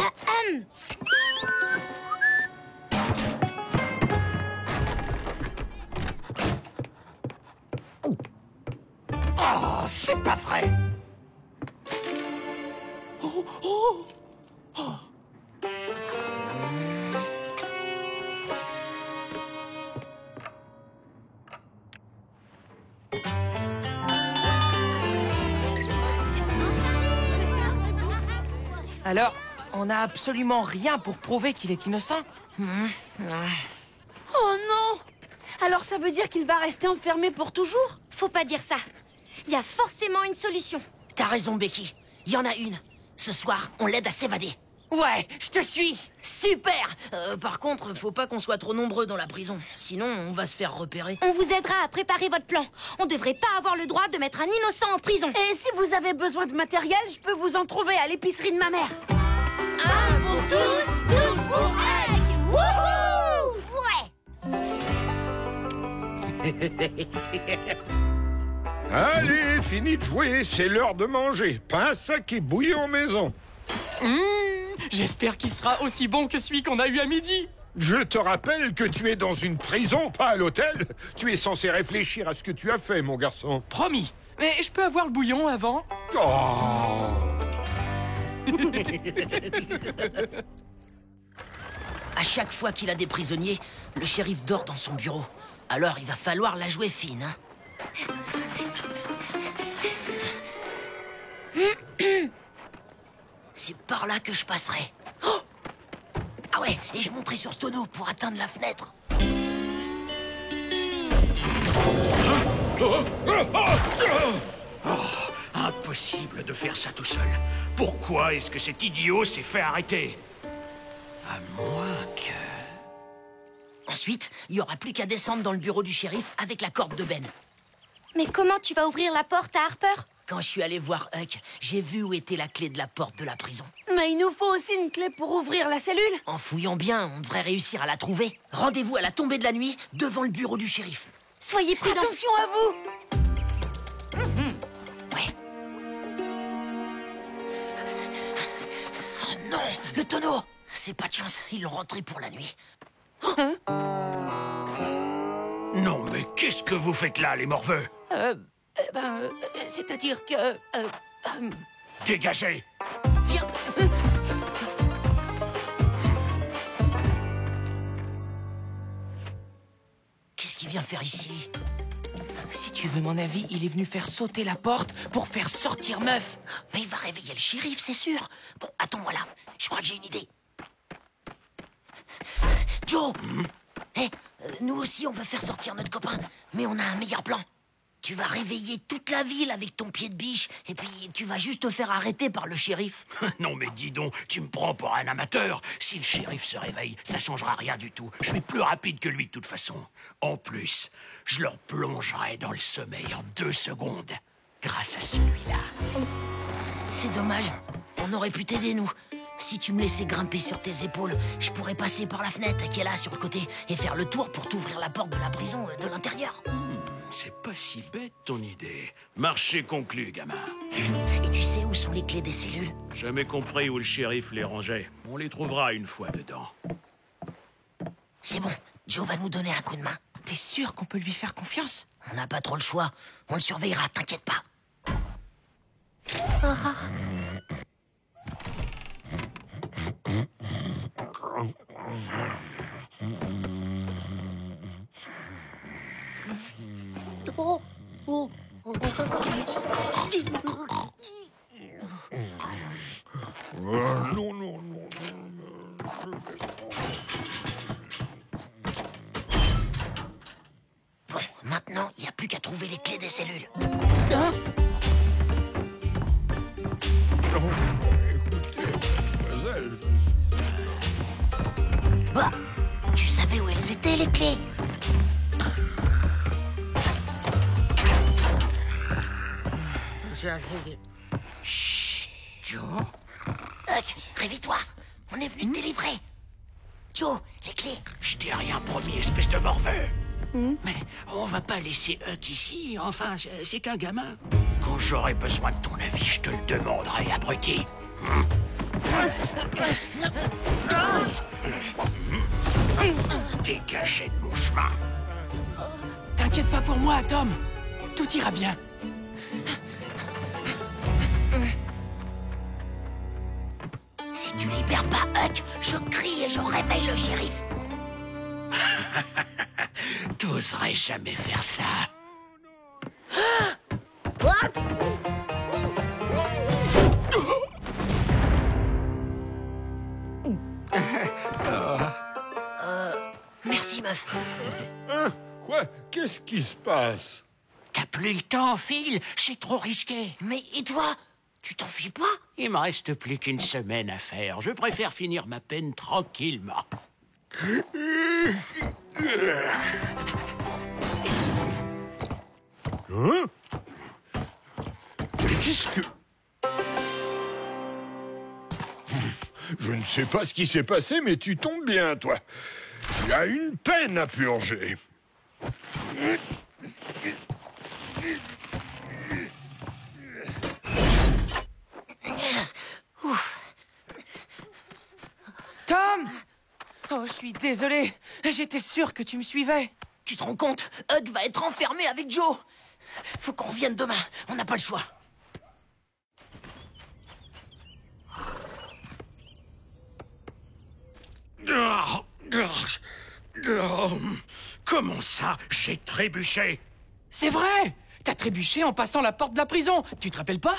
Oh, c'est pas vrai! Oh, oh, oh. Alors, on n'a absolument rien pour prouver qu'il est innocent? Oh non! Alors ça veut dire qu'il va rester enfermé pour toujours? Faut pas dire ça. Il y a forcément une solution. T'as raison, Becky. Il y en a une. Ce soir, on l'aide à s'évader. Ouais, je te suis. Super. Par contre, faut pas qu'on soit trop nombreux dans la prison. Sinon, on va se faire repérer. On vous aidera à préparer votre plan. On devrait pas avoir le droit de mettre un innocent en prison. Et si vous avez besoin de matériel, je peux vous en trouver à l'épicerie de ma mère. Un pour tous, tous pour Huck. Wouhou! Ouais. Allez, fini de jouer, c'est l'heure de manger. Pas un sac et bouillon maison. J'espère qu'il sera aussi bon que celui qu'on a eu à midi. Je te rappelle que tu es dans une prison, pas à l'hôtel. Tu es censé réfléchir à ce que tu as fait, mon garçon. Promis. Mais je peux avoir le bouillon avant? Oh. À chaque fois qu'il a des prisonniers, le shérif dort dans son bureau. Alors il va falloir la jouer fine, hein. C'est par là que je passerai. Oh! Ah ouais, et je monterai sur ce tonneau pour atteindre la fenêtre. Impossible de faire ça tout seul. Pourquoi est-ce que cet idiot s'est fait arrêter? À moins que... Ensuite, il n'y aura plus qu'à descendre dans le bureau du shérif avec la corde de Ben. Mais comment tu vas ouvrir la porte à Harper? Quand je suis allé voir Huck, j'ai vu où était la clé de la porte de la prison. Mais il nous faut aussi une clé pour ouvrir la cellule. En fouillant bien, on devrait réussir à la trouver. Rendez-vous à la tombée de la nuit, devant le bureau du shérif. Soyez prudents. Attention à vous. Ouais. Oh non, le tonneau. C'est pas de chance, ils l'ont rentré pour la nuit. Non, mais qu'est-ce que vous faites là, les morveux? C'est-à-dire que... Dégagez! Viens. Qu'est-ce qu'il vient faire ici? Si tu veux mon avis, il est venu faire sauter la porte pour faire sortir Meuf. Mais il va réveiller le shérif, c'est sûr. Bon, attends, voilà. Je crois que j'ai une idée. Joe! Nous aussi, on va faire sortir notre copain. Mais on a un meilleur plan. Tu vas réveiller toute la ville avec ton pied de biche, et puis tu vas juste te faire arrêter par le shérif. Non mais dis donc, tu me prends pour un amateur. Si le shérif se réveille, ça changera rien du tout. Je suis plus rapide que lui de toute façon. En plus, je leur plongerai dans le sommeil en 2 secondes. Grâce à celui-là. C'est dommage. On aurait pu t'aider, nous. Si tu me laissais grimper sur tes épaules, je pourrais passer par la fenêtre qui est là, sur le côté, et faire le tour pour t'ouvrir la porte de la prison de l'intérieur. C'est pas si bête ton idée. Marché conclu, gamin. Et tu sais où sont les clés des cellules? Jamais compris où le shérif les rangeait. On les trouvera une fois dedans. C'est bon, Joe va nous donner un coup de main. T'es sûr qu'on peut lui faire confiance? On n'a pas trop le choix. On le surveillera, t'inquiète pas. Bon, maintenant, il n'y a plus qu'à trouver les clés des cellules. Bah, tu savais où elles étaient, les clés? Chut, Joe. Huck, réveille-toi. On est venu te délivrer. Joe, les clés. Je t'ai rien promis, espèce de morveux. Mais on va pas laisser Huck ici. Enfin, c'est qu'un gamin. Quand j'aurai besoin de ton avis, je te le demanderai, abruti. Dégagez de mon chemin. T'inquiète pas pour moi, Tom. Tout ira bien. Si tu libères pas Huck, je crie et je réveille le shérif. T'oserais jamais faire ça. Merci, meuf. Hein? Quoi? Qu'est-ce qui se passe? T'as plus le temps, Phil. C'est trop risqué. Mais et toi? Tu t'enfuis pas? Il me reste plus qu'une semaine à faire. Je préfère finir ma peine tranquillement. Hein? Mais qu'est-ce que... Je ne sais pas ce qui s'est passé, mais tu tombes bien, toi. Tu as une peine à purger. Tom! Oh, je suis désolé. J'étais sûr que tu me suivais. Tu te rends compte? Huck va être enfermé avec Joe. Faut qu'on revienne demain. On n'a pas le choix. Comment ça, j'ai trébuché? C'est vrai! T'as trébuché en passant la porte de la prison. Tu te rappelles pas?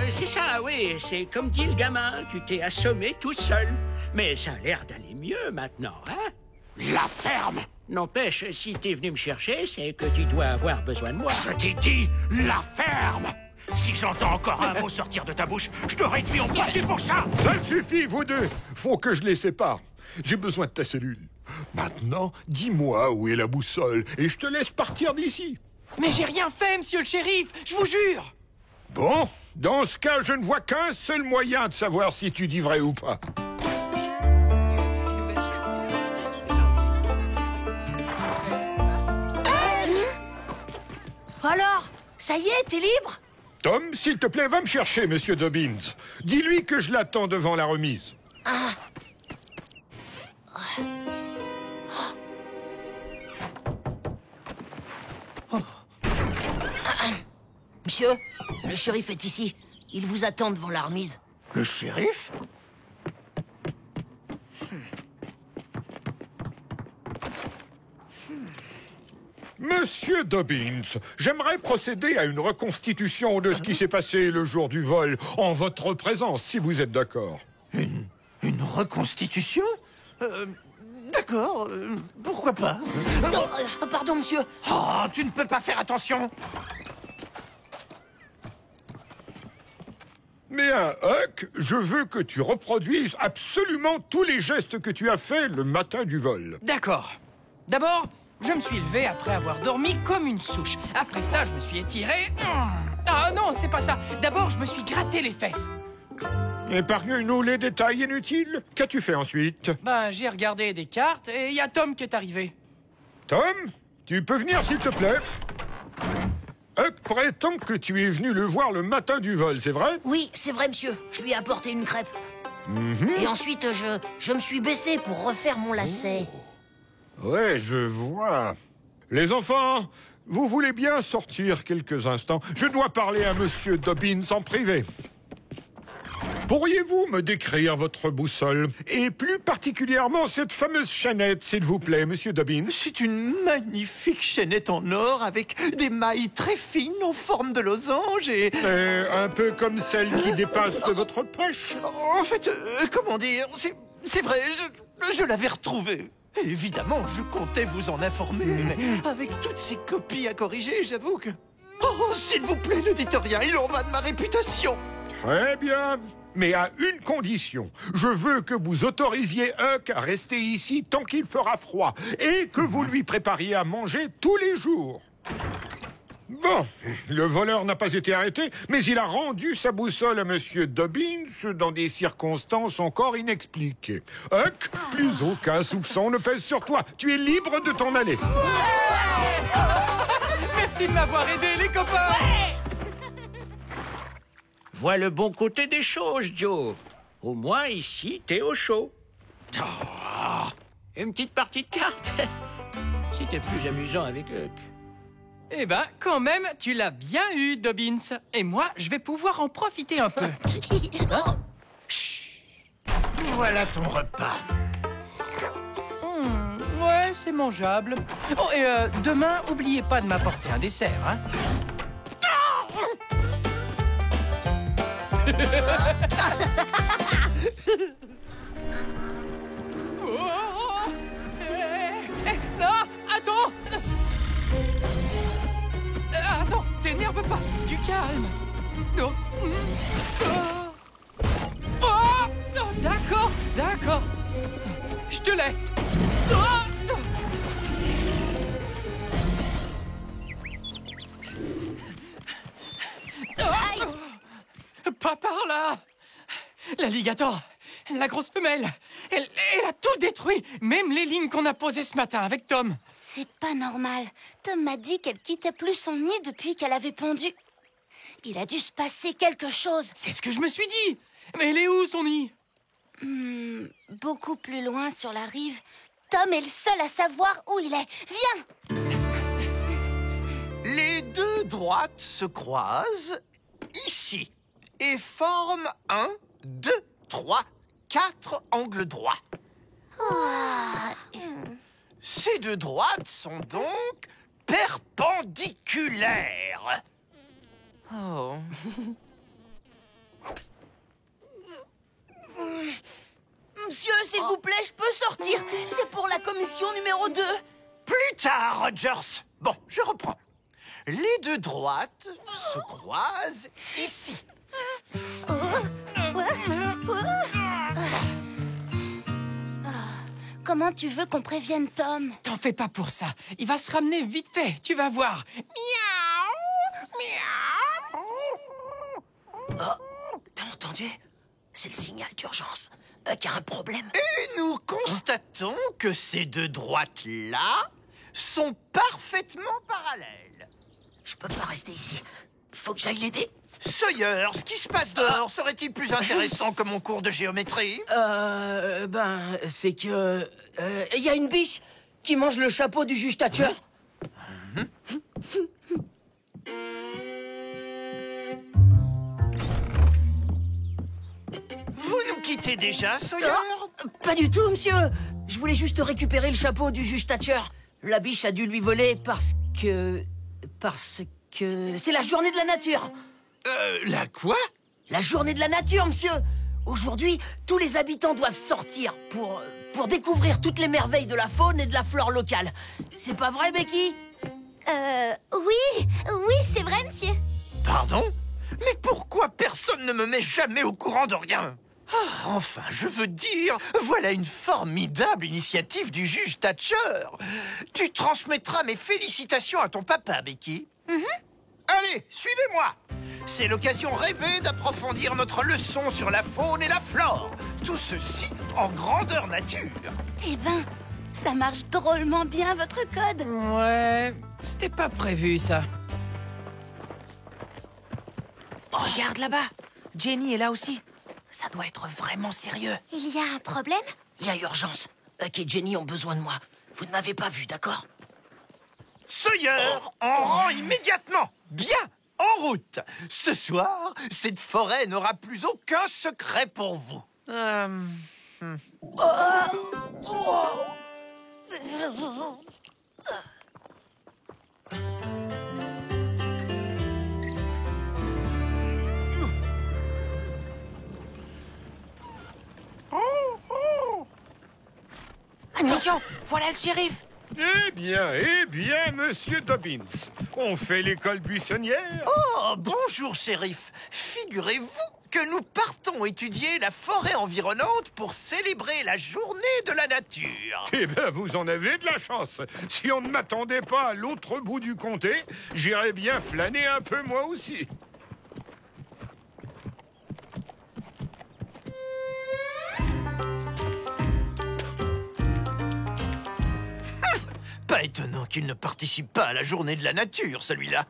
C'est ça, oui. C'est comme dit le gamin. Tu t'es assommé tout seul. Mais ça a l'air d'aller mieux maintenant, hein? La ferme! N'empêche, si t'es venu me chercher, c'est que tu dois avoir besoin de moi. Je t'ai dit la ferme! Si j'entends encore un mot sortir de ta bouche, je te réduis en pâté pour ça! Ça suffit, vous deux. Faut que je les sépare. J'ai besoin de ta cellule. Maintenant, dis-moi où est la boussole et je te laisse partir d'ici. Mais j'ai rien fait, monsieur le shérif, je vous jure! Bon, dans ce cas, je ne vois qu'un seul moyen de savoir si tu dis vrai ou pas. Alors, ça y est, t'es libre? Tom, s'il te plaît, va me chercher, monsieur Dobbins. Dis-lui que je l'attends devant la remise. Ah. Monsieur, le shérif est ici. Il vous attend devant la remise. Le shérif? Monsieur Dobbins, j'aimerais procéder à une reconstitution de ce qui s'est passé le jour du vol, en votre présence, si vous êtes d'accord. Une reconstitution? D'accord, pourquoi pas? Pardon, monsieur. Oh, tu ne peux pas faire attention. Mais à Huck, je veux que tu reproduises absolument tous les gestes que tu as faits le matin du vol. D'accord. D'abord, je me suis levé après avoir dormi comme une souche. Après ça, je me suis étiré. Ah non, c'est pas ça. D'abord, je me suis gratté les fesses. Épargne-nous les détails inutiles. Qu'as-tu fait ensuite? Ben, j'ai regardé des cartes et il y a Tom qui est arrivé. Tom, tu peux venir s'il te plaît? Huck prétend que tu es venu le voir le matin du vol, c'est vrai? Oui, c'est vrai, monsieur. Je lui ai apporté une crêpe. Et ensuite, je me suis baissé pour refaire mon lacet. Ouais, je vois. Les enfants, vous voulez bien sortir quelques instants? Je dois parler à Monsieur Dobbins en privé. Pourriez-vous me décrire votre boussole? Et plus particulièrement cette fameuse chaînette, s'il vous plaît, Monsieur Dobbins. C'est une magnifique chaînette en or avec des mailles très fines en forme de losange et... Un peu comme celle qui dépasse de votre poche. En fait, comment dire, c'est vrai, je l'avais retrouvée. Évidemment, je comptais vous en informer, mais avec toutes ces copies à corriger, j'avoue que... Oh, s'il vous plaît, ne dites rien, il en va de ma réputation. Très bien, mais à une condition. Je veux que vous autorisiez Huck à rester ici tant qu'il fera froid et que vous lui prépariez à manger tous les jours. Bon, le voleur n'a pas été arrêté, mais il a rendu sa boussole à Monsieur Dobbins dans des circonstances encore inexpliquées. Huck, plus aucun soupçon ne pèse sur toi. Tu es libre de t'en aller. Merci de m'avoir aidé, les copains. Vois le bon côté des choses, Joe. Au moins, ici, t'es au chaud. Oh, une petite partie de cartes. C'était plus amusant avec Huck. Eh ben, quand même, tu l'as bien eu, Dobbins. Et moi, je vais pouvoir en profiter un peu. Voilà ton repas. Ouais, c'est mangeable. Oh, et demain, oubliez pas de m'apporter un dessert, hein. Non, attends. Attends, t'énerve pas, du calme. Oh, d'accord. Je te laisse. Pas par là. L'alligator, la grosse femelle, elle a tout détruit, même les lignes qu'on a posées ce matin avec Tom. C'est pas normal. Tom m'a dit qu'elle quittait plus son nid depuis qu'elle avait pondu. Il a dû se passer quelque chose. C'est ce que je me suis dit. Mais elle est où, son nid? Beaucoup plus loin sur la rive. Tom est le seul à savoir où il est. Viens! Les deux droites se croisent ici et forment 1, 2, 3, 4 angles droits. Ces deux droites sont donc perpendiculaires. Oh. Monsieur, s'il vous plaît, je peux sortir. C'est pour la commission numéro 2. Plus tard, Rogers. Bon, je reprends. Les deux droites se croisent ici. Comment tu veux qu'on prévienne Tom? T'en fais pas pour ça. Il va se ramener vite fait, tu vas voir. Oh, t'as entendu? C'est le signal d'urgence. Huck a un problème. Et nous constatons que ces deux droites-là sont parfaitement parallèles. Je peux pas rester ici. Faut que j'aille l'aider. Sawyer, ce qui se passe dehors serait-il plus intéressant que mon cours de géométrie? C'est que... Il y a une biche qui mange le chapeau du juge Thatcher. Vous nous quittez déjà, Sawyer? Pas du tout, monsieur. Je voulais juste récupérer le chapeau du juge Thatcher. La biche a dû lui voler parce que c'est la journée de la nature. La quoi? La journée de la nature, monsieur. Aujourd'hui, tous les habitants doivent sortir pour découvrir toutes les merveilles de la faune et de la flore locale. C'est pas vrai, Becky? Oui, c'est vrai, monsieur. Pardon? Mais pourquoi personne ne me met jamais au courant de rien? Enfin, je veux dire, voilà une formidable initiative du juge Thatcher. Tu transmettras mes félicitations à ton papa, Becky. Allez, suivez-moi. C'est l'occasion rêvée d'approfondir notre leçon sur la faune et la flore. Tout ceci en grandeur nature. Eh ben, ça marche drôlement bien, votre code. Ouais, c'était pas prévu, ça. Regarde là-bas. Jenny est là aussi. Ça doit être vraiment sérieux. Il y a un problème? Il y a urgence. Huck et Jenny ont besoin de moi. Vous ne m'avez pas vu, d'accord? Sawyer, en rang immédiatement. Bien, en route. Ce soir, cette forêt n'aura plus aucun secret pour vous. Attention, voilà le shérif. Eh bien, monsieur Dobbins. On fait l'école buissonnière? Oh, bonjour, shérif. Figurez-vous que nous partons étudier la forêt environnante pour célébrer la journée de la nature. Eh bien, vous en avez de la chance. Si on ne m'attendait pas à l'autre bout du comté, j'irais bien flâner un peu moi aussi. Pas étonnant qu'il ne participe pas à la journée de la nature, celui-là.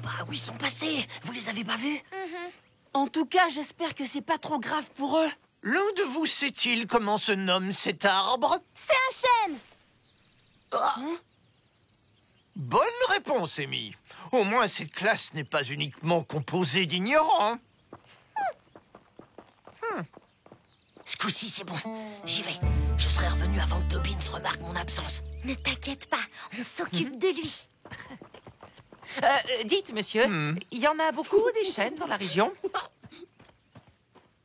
Bah, où ils sont passés? Vous les avez pas vus? En tout cas, j'espère que c'est pas trop grave pour eux. L'un de vous sait-il comment se nomme cet arbre? C'est un chêne. Bonne réponse, Amy. Au moins, cette classe n'est pas uniquement composée d'ignorants. Ce coup-ci, c'est bon. J'y vais. Je serai revenu avant que Dobbins remarque mon absence. Ne t'inquiète pas, on s'occupe de lui. Dites, monsieur, il y en a beaucoup des chênes dans la région?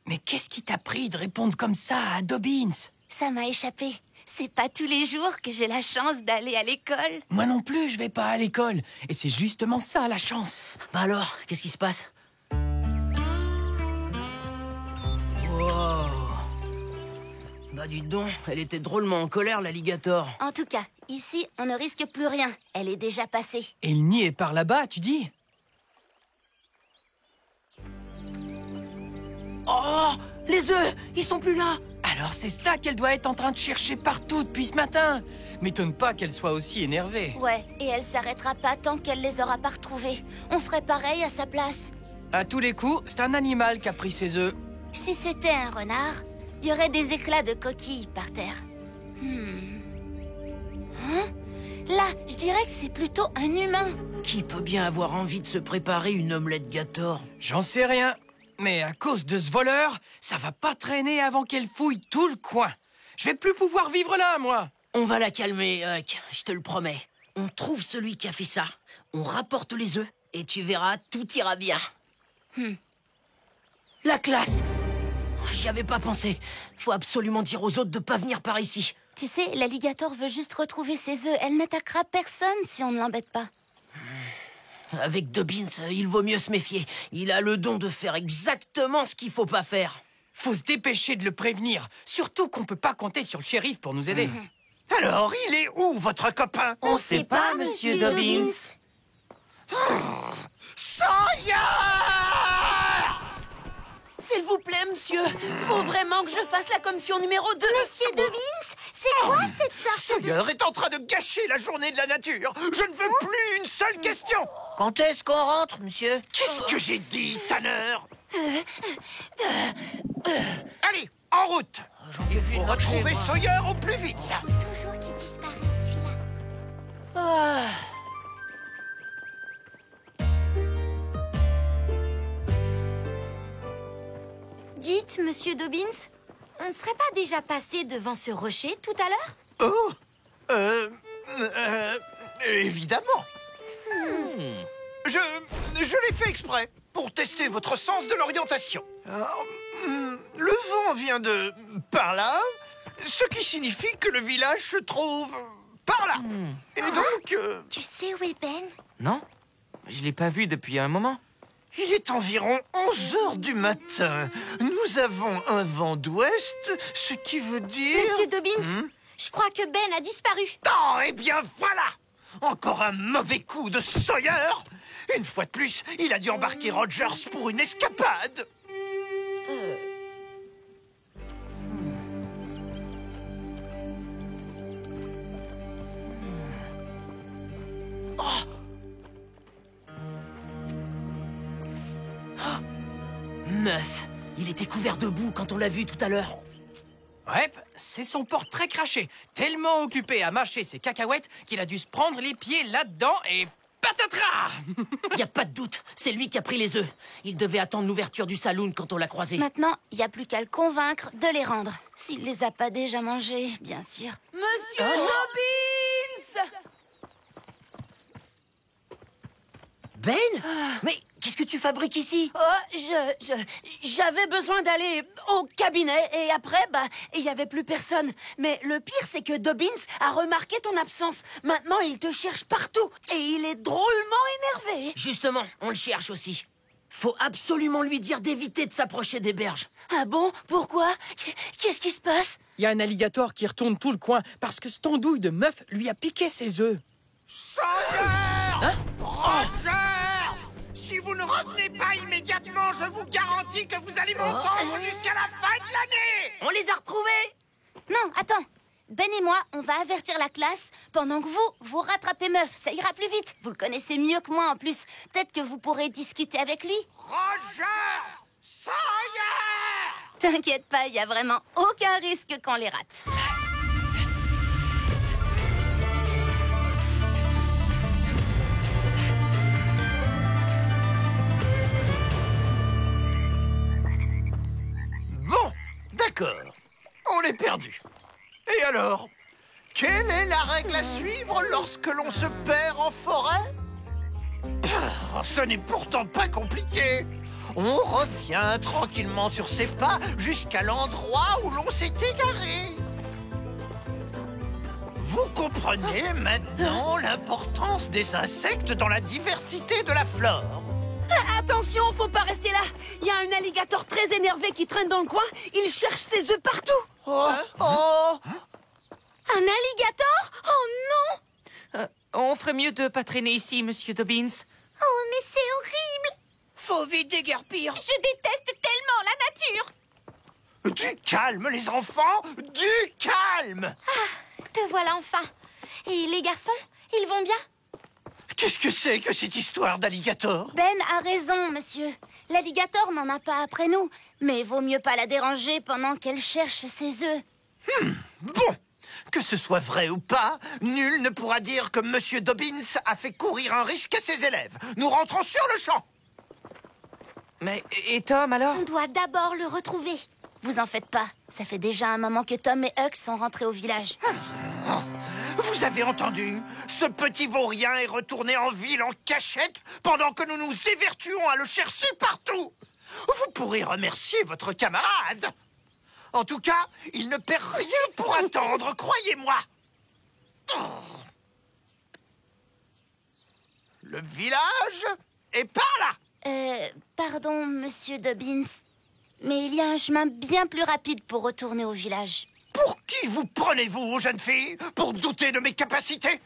Mais qu'est-ce qui t'a pris de répondre comme ça à Dobbins? Ça m'a échappé. C'est pas tous les jours que j'ai la chance d'aller à l'école. Moi non plus, je vais pas à l'école. Et c'est justement ça, la chance. Bah alors, qu'est-ce qui se passe? Wow. Bah dites donc, elle était drôlement en colère, l'alligator. En tout cas, ici, on ne risque plus rien. Elle est déjà passée. Et le nid est par là-bas, tu dis? Oh, les œufs, ils sont plus là. Alors c'est ça qu'elle doit être en train de chercher partout depuis ce matin. M'étonne pas qu'elle soit aussi énervée. Ouais, et elle s'arrêtera pas tant qu'elle les aura pas retrouvés. On ferait pareil à sa place. À tous les coups, c'est un animal qui a pris ses œufs. Si c'était un renard, il y aurait des éclats de coquilles par terre. Là, je dirais que c'est plutôt un humain. Qui peut bien avoir envie de se préparer une omelette Gator? J'en sais rien. Mais à cause de ce voleur, ça va pas traîner avant qu'elle fouille tout le coin. Je vais plus pouvoir vivre là, moi. On va la calmer, Huck, je te le promets. On trouve celui qui a fait ça, on rapporte les œufs, et tu verras, tout ira bien. La classe! J'y avais pas pensé. Faut absolument dire aux autres de pas venir par ici. Tu sais, l'alligator veut juste retrouver ses œufs. Elle n'attaquera personne si on ne l'embête pas. Avec Dobbins, il vaut mieux se méfier. Il a le don de faire exactement ce qu'il faut pas faire. Faut se dépêcher de le prévenir. Surtout qu'on peut pas compter sur le shérif pour nous aider. Alors, il est où, votre copain? On sait pas, monsieur Dobbins. Sawyer! S'il vous plaît, monsieur, faut vraiment que je fasse la commission numéro 2. Monsieur Dobbins, c'est quoi cette sorte de... Sawyer est en train de gâcher la journée de la nature. Je ne veux plus une seule question. Quand est-ce qu'on rentre, monsieur? Qu'est-ce que j'ai dit, Tanner? Allez, en route. Il faut retrouver Sawyer au plus vite. Toujours qui disparaît, celui-là. Dites, monsieur Dobbins, on ne serait pas déjà passé devant ce rocher tout à l'heure? Évidemment. Je l'ai fait exprès pour tester votre sens de l'orientation. Le vent vient de par là, ce qui signifie que le village se trouve par là. Et donc... Tu sais où est Ben? Non, je l'ai pas vu depuis un moment. Il est environ 11 heures du matin. Nous avons un vent d'ouest, ce qui veut dire... Monsieur Dobbins, je crois que Ben a disparu. Oh, eh bien voilà! Encore un mauvais coup de Sawyer! Une fois de plus, il a dû embarquer Rogers pour une escapade. couvert de boue quand on l'a vu tout à l'heure. Ouais, c'est son portrait craché. Tellement occupé à mâcher ses cacahuètes qu'il a dû se prendre les pieds là-dedans et patatras. Y a pas de doute, c'est lui qui a pris les œufs. Il devait attendre l'ouverture du saloon quand on l'a croisé. Maintenant, il n'y a plus qu'à le convaincre de les rendre. S'il les a pas déjà mangés, bien sûr. Monsieur Dobbins! Ben? Mais qu'est-ce que tu fabriques ici? Oh, j'avais besoin d'aller au cabinet et après, il n'y avait plus personne. Mais le pire, c'est que Dobbins a remarqué ton absence. Maintenant, il te cherche partout et il est drôlement énervé. Justement, on le cherche aussi. Faut absolument lui dire d'éviter de s'approcher des berges. Ah bon? Pourquoi? Qu'est-ce qui se passe? Il y a un alligator qui retourne tout le coin parce que cette andouille de meuf lui a piqué ses œufs. Sawyer! Roger! Si vous ne revenez pas immédiatement, je vous garantis que vous allez m'entendre jusqu'à la fin de l'année! On les a retrouvés! Non, attends. Ben et moi, on va avertir la classe pendant que vous rattrapez meuf. Ça ira plus vite. Vous le connaissez mieux que moi en plus. Peut-être que vous pourrez discuter avec lui. Roger! Sawyer! T'inquiète pas, il y a vraiment aucun risque qu'on les rate. Bon, d'accord. On est perdu. Et alors? Quelle est la règle à suivre lorsque l'on se perd en forêt? Ce n'est pourtant pas compliqué. On revient tranquillement sur ses pas jusqu'à l'endroit où l'on s'est égaré. Vous comprenez maintenant l'importance des insectes dans la diversité de la flore. Attention, faut pas rester là. Il y a un alligator très énervé qui traîne dans le coin. Il cherche ses œufs partout. Oh! Un alligator? Oh non! On ferait mieux de pas traîner ici, Monsieur Dobbins. Oh, mais c'est horrible! Faut vite déguerpir. Je déteste tellement la nature! Du calme, les enfants! Du calme! Ah, te voilà enfin. Et les garçons, ils vont bien? Qu'est-ce que c'est que cette histoire d'alligator? Ben a raison, monsieur. L'alligator n'en a pas après nous. Mais vaut mieux pas la déranger pendant qu'elle cherche ses œufs. Bon, que ce soit vrai ou pas, nul ne pourra dire que Monsieur Dobbins a fait courir un risque à ses élèves. Nous rentrons sur le champ. Mais, et Tom, alors? On doit d'abord le retrouver. Vous en faites pas. Ça fait déjà un moment que Tom et Huck sont rentrés au village. Vous avez entendu? Ce petit vaurien est retourné en ville en cachette pendant que nous nous évertuons à le chercher partout. Vous pourrez remercier votre camarade. En tout cas, il ne perd rien pour attendre, croyez-moi. Le village est par là. Pardon, monsieur Dobbins. Mais il y a un chemin bien plus rapide pour retourner au village. Pour qui vous prenez-vous, jeune fille? Pour douter de mes capacités?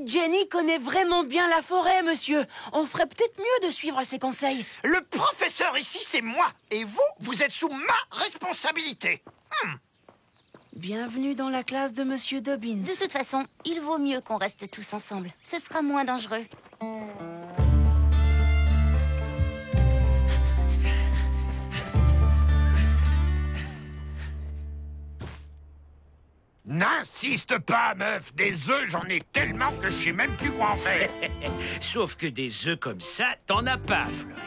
Jenny connaît vraiment bien la forêt, monsieur. On ferait peut-être mieux de suivre ses conseils. Le professeur ici, c'est moi. Et vous, vous êtes sous ma responsabilité. Bienvenue dans la classe de monsieur Dobbins. De toute façon, il vaut mieux qu'on reste tous ensemble. Ce sera moins dangereux. N'insiste pas, meuf. Des œufs, j'en ai tellement que je sais même plus quoi en faire. Sauf que des œufs comme ça, t'en as pas, Floyd.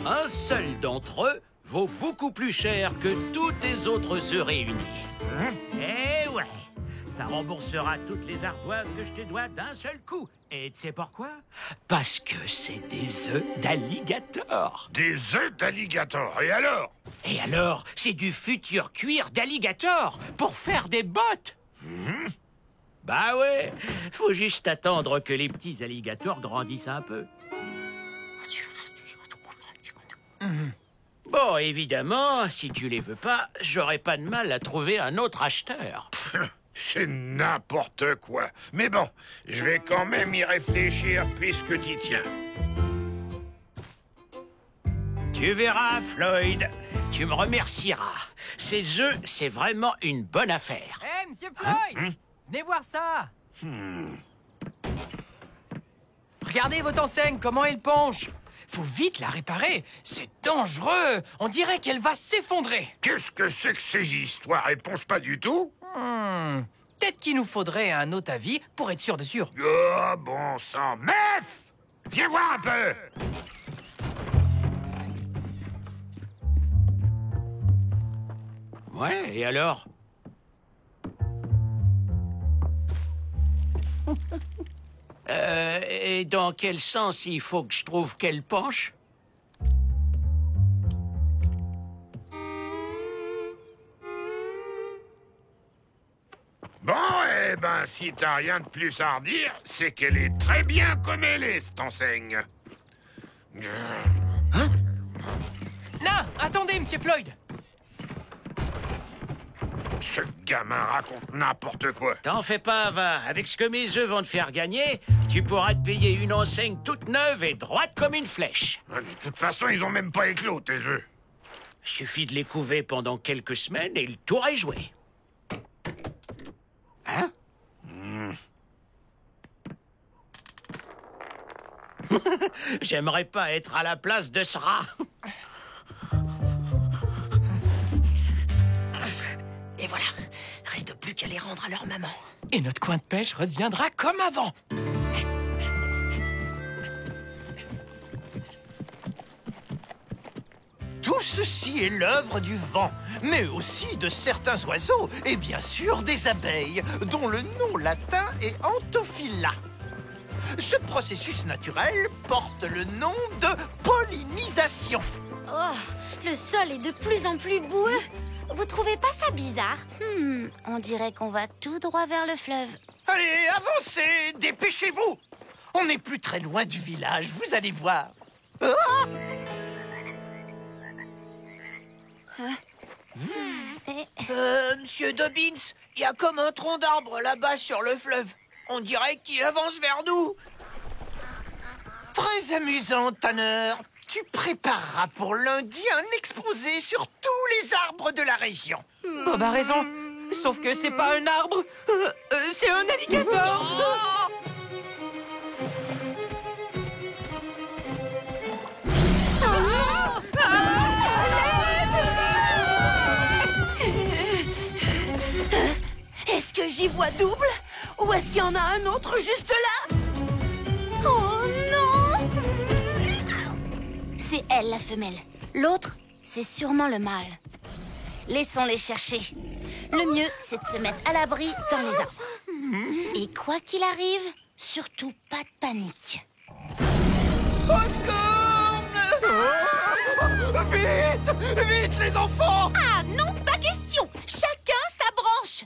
Un seul d'entre eux vaut beaucoup plus cher que tous tes autres œufs réunis. Eh ouais, ça remboursera toutes les ardoises que je te dois d'un seul coup. Et tu sais pourquoi? Parce que c'est des œufs d'alligator. Des œufs d'alligator, et alors? Et alors, c'est du futur cuir d'alligator pour faire des bottes. Bah ouais, faut juste attendre que les petits alligators grandissent un peu. Bon, évidemment, si tu les veux pas, j'aurais pas de mal à trouver un autre acheteur. C'est n'importe quoi. Mais bon, je vais quand même y réfléchir puisque t'y tiens. Tu verras, Floyd. Tu me remercieras. Ces œufs, c'est vraiment une bonne affaire. Hé, Monsieur Floyd! Venez voir ça! Regardez votre enseigne, comment elle penche! Faut vite la réparer. C'est dangereux. On dirait qu'elle va s'effondrer. Qu'est-ce que c'est que ces histoires? Elles pensent pas du tout? Peut-être qu'il nous faudrait un autre avis pour être sûr de sûr. Oh, bon sang. Meuf! Viens voir un peu! Ouais, et alors? Et dans quel sens il faut que je trouve qu'elle penche? Bon, eh ben, si t'as rien de plus à redire, c'est qu'elle est très bien comme elle est, cette enseigne. Non, attendez, Monsieur Floyd. Ce gamin raconte n'importe quoi. T'en fais pas, va. Avec ce que mes œufs vont te faire gagner, tu pourras te payer une enseigne toute neuve et droite comme une flèche. De toute façon, ils ont même pas éclos, tes œufs. Suffit de les couver pendant quelques semaines et le tour est joué. Hein? J'aimerais pas être à la place de ce rat. Et voilà, reste plus qu'à les rendre à leur maman. Et notre coin de pêche reviendra comme avant. Tout ceci est l'œuvre du vent, mais aussi de certains oiseaux, et bien sûr des abeilles, dont le nom latin est Anthophila. Ce processus naturel porte le nom de pollinisation. Oh, le sol est de plus en plus boueux. Vous trouvez pas ça bizarre? On dirait qu'on va tout droit vers le fleuve. Allez, avancez, dépêchez-vous. On n'est plus très loin du village, vous allez voir. Ah! Monsieur Dobbins, il y a comme un tronc d'arbre là-bas sur le fleuve. On dirait qu'il avance vers nous. Très amusant, Tanner. Tu prépareras pour lundi un exposé sur tous les arbres de la région. Bob a raison. Sauf que c'est pas un arbre. C'est un alligator. Est-ce que j'y vois double? Ou est-ce qu'il y en a un autre juste là? Oh non! C'est elle, la femelle. L'autre, c'est sûrement le mâle. Laissons-les chercher. Le mieux, c'est de se mettre à l'abri dans les arbres. Et quoi qu'il arrive, surtout pas de panique. Au secours! Vite! Vite, les enfants! Ah non, pas question! Chacun sa branche!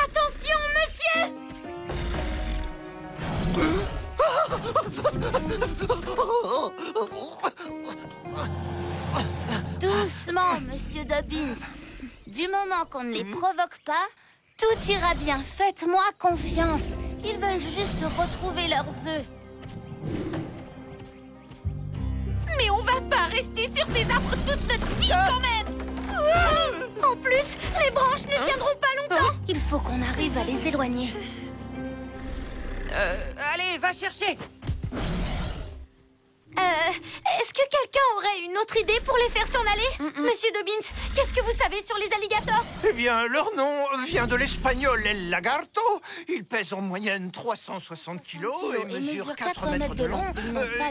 Attention, monsieur! Doucement, monsieur Dobbins. Du moment qu'on ne les provoque pas, tout ira bien. Faites-moi confiance. Ils veulent juste retrouver leurs œufs. Mais on va pas rester sur ces arbres toute notre vie quand même! En plus, les branches ne tiendront pas longtemps! Il faut qu'on arrive à les éloigner. Allez, va chercher. Est-ce que quelqu'un aurait une autre idée pour les faire s'en aller? Monsieur Dobbins, qu'est-ce que vous savez sur les alligators? Eh bien, leur nom vient de l'espagnol El Lagarto. Ils pèsent en moyenne 360 kilos et mesurent 4 mètres de long.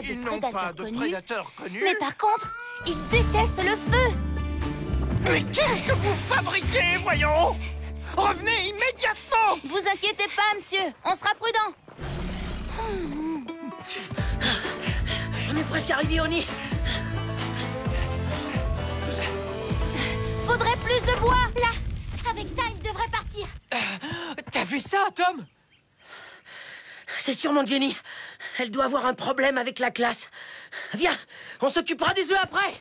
Ils n'ont pas de prédateurs connus. Mais par contre, ils détestent le feu. Mais qu'est-ce que vous fabriquez, voyons? Revenez immédiatement! Vous inquiétez pas, monsieur. On sera prudent. On est presque arrivé au nid. Faudrait plus de bois. Là, avec ça, il devrait partir. T'as vu ça, Tom? C'est sûrement Jenny. Elle doit avoir un problème avec la classe. Viens, on s'occupera des œufs après.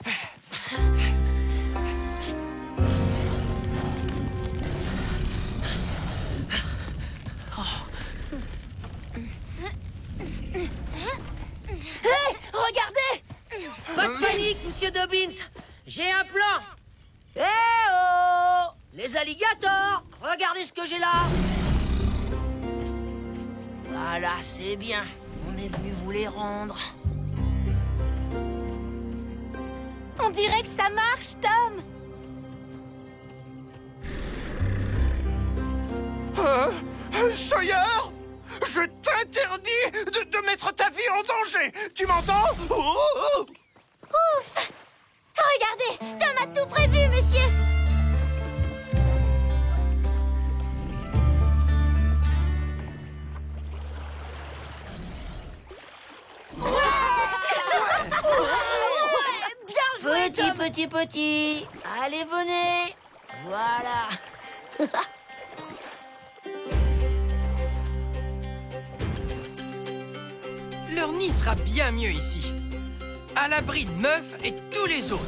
Hé, regardez! Pas de panique, monsieur Dobbins. J'ai un plan. Eh oh! Les alligators, regardez ce que j'ai là. Voilà, c'est bien. On est venu vous les rendre. On dirait que ça marche, Tom. Sawyer, je t'interdis de mettre ta vie en danger. Tu m'entends? Ouf! Regardez, Tom a tout prévu, monsieur. Petit. Allez, venez. Voilà. Leur nid sera bien mieux ici. À l'abri de Meuf et tous les autres.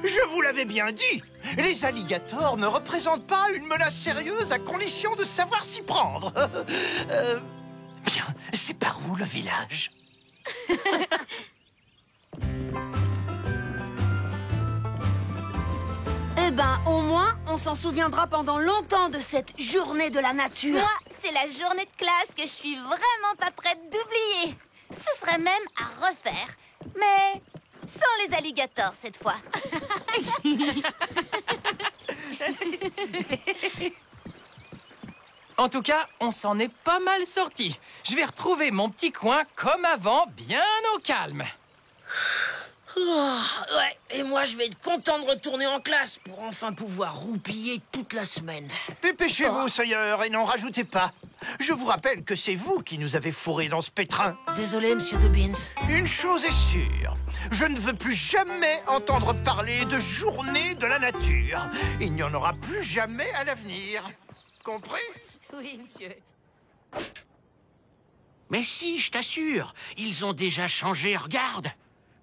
Je vous l'avais bien dit, les alligators ne représentent pas une menace sérieuse à condition de savoir s'y prendre. Bien, c'est par où le village? Eh ben, au moins, on s'en souviendra pendant longtemps de cette journée de la nature. Moi, c'est la journée de classe que je suis vraiment pas prête d'oublier. Ce serait même à refaire. Mais sans les alligators cette fois. En tout cas, on s'en est pas mal sorti. Je vais retrouver mon petit coin comme avant, bien au calme. Ouais, et moi je vais être content de retourner en classe pour enfin pouvoir roupiller toute la semaine. Dépêchez-vous, Sawyer, et n'en rajoutez pas. Je vous rappelle que c'est vous qui nous avez fourrés dans ce pétrin. Désolé, monsieur Dobbins. Une chose est sûre, je ne veux plus jamais entendre parler de journée de la nature. Il n'y en aura plus jamais à l'avenir. Compris? Oui, monsieur. Mais si, je t'assure, ils ont déjà changé, regarde.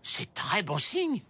C'est très bon signe.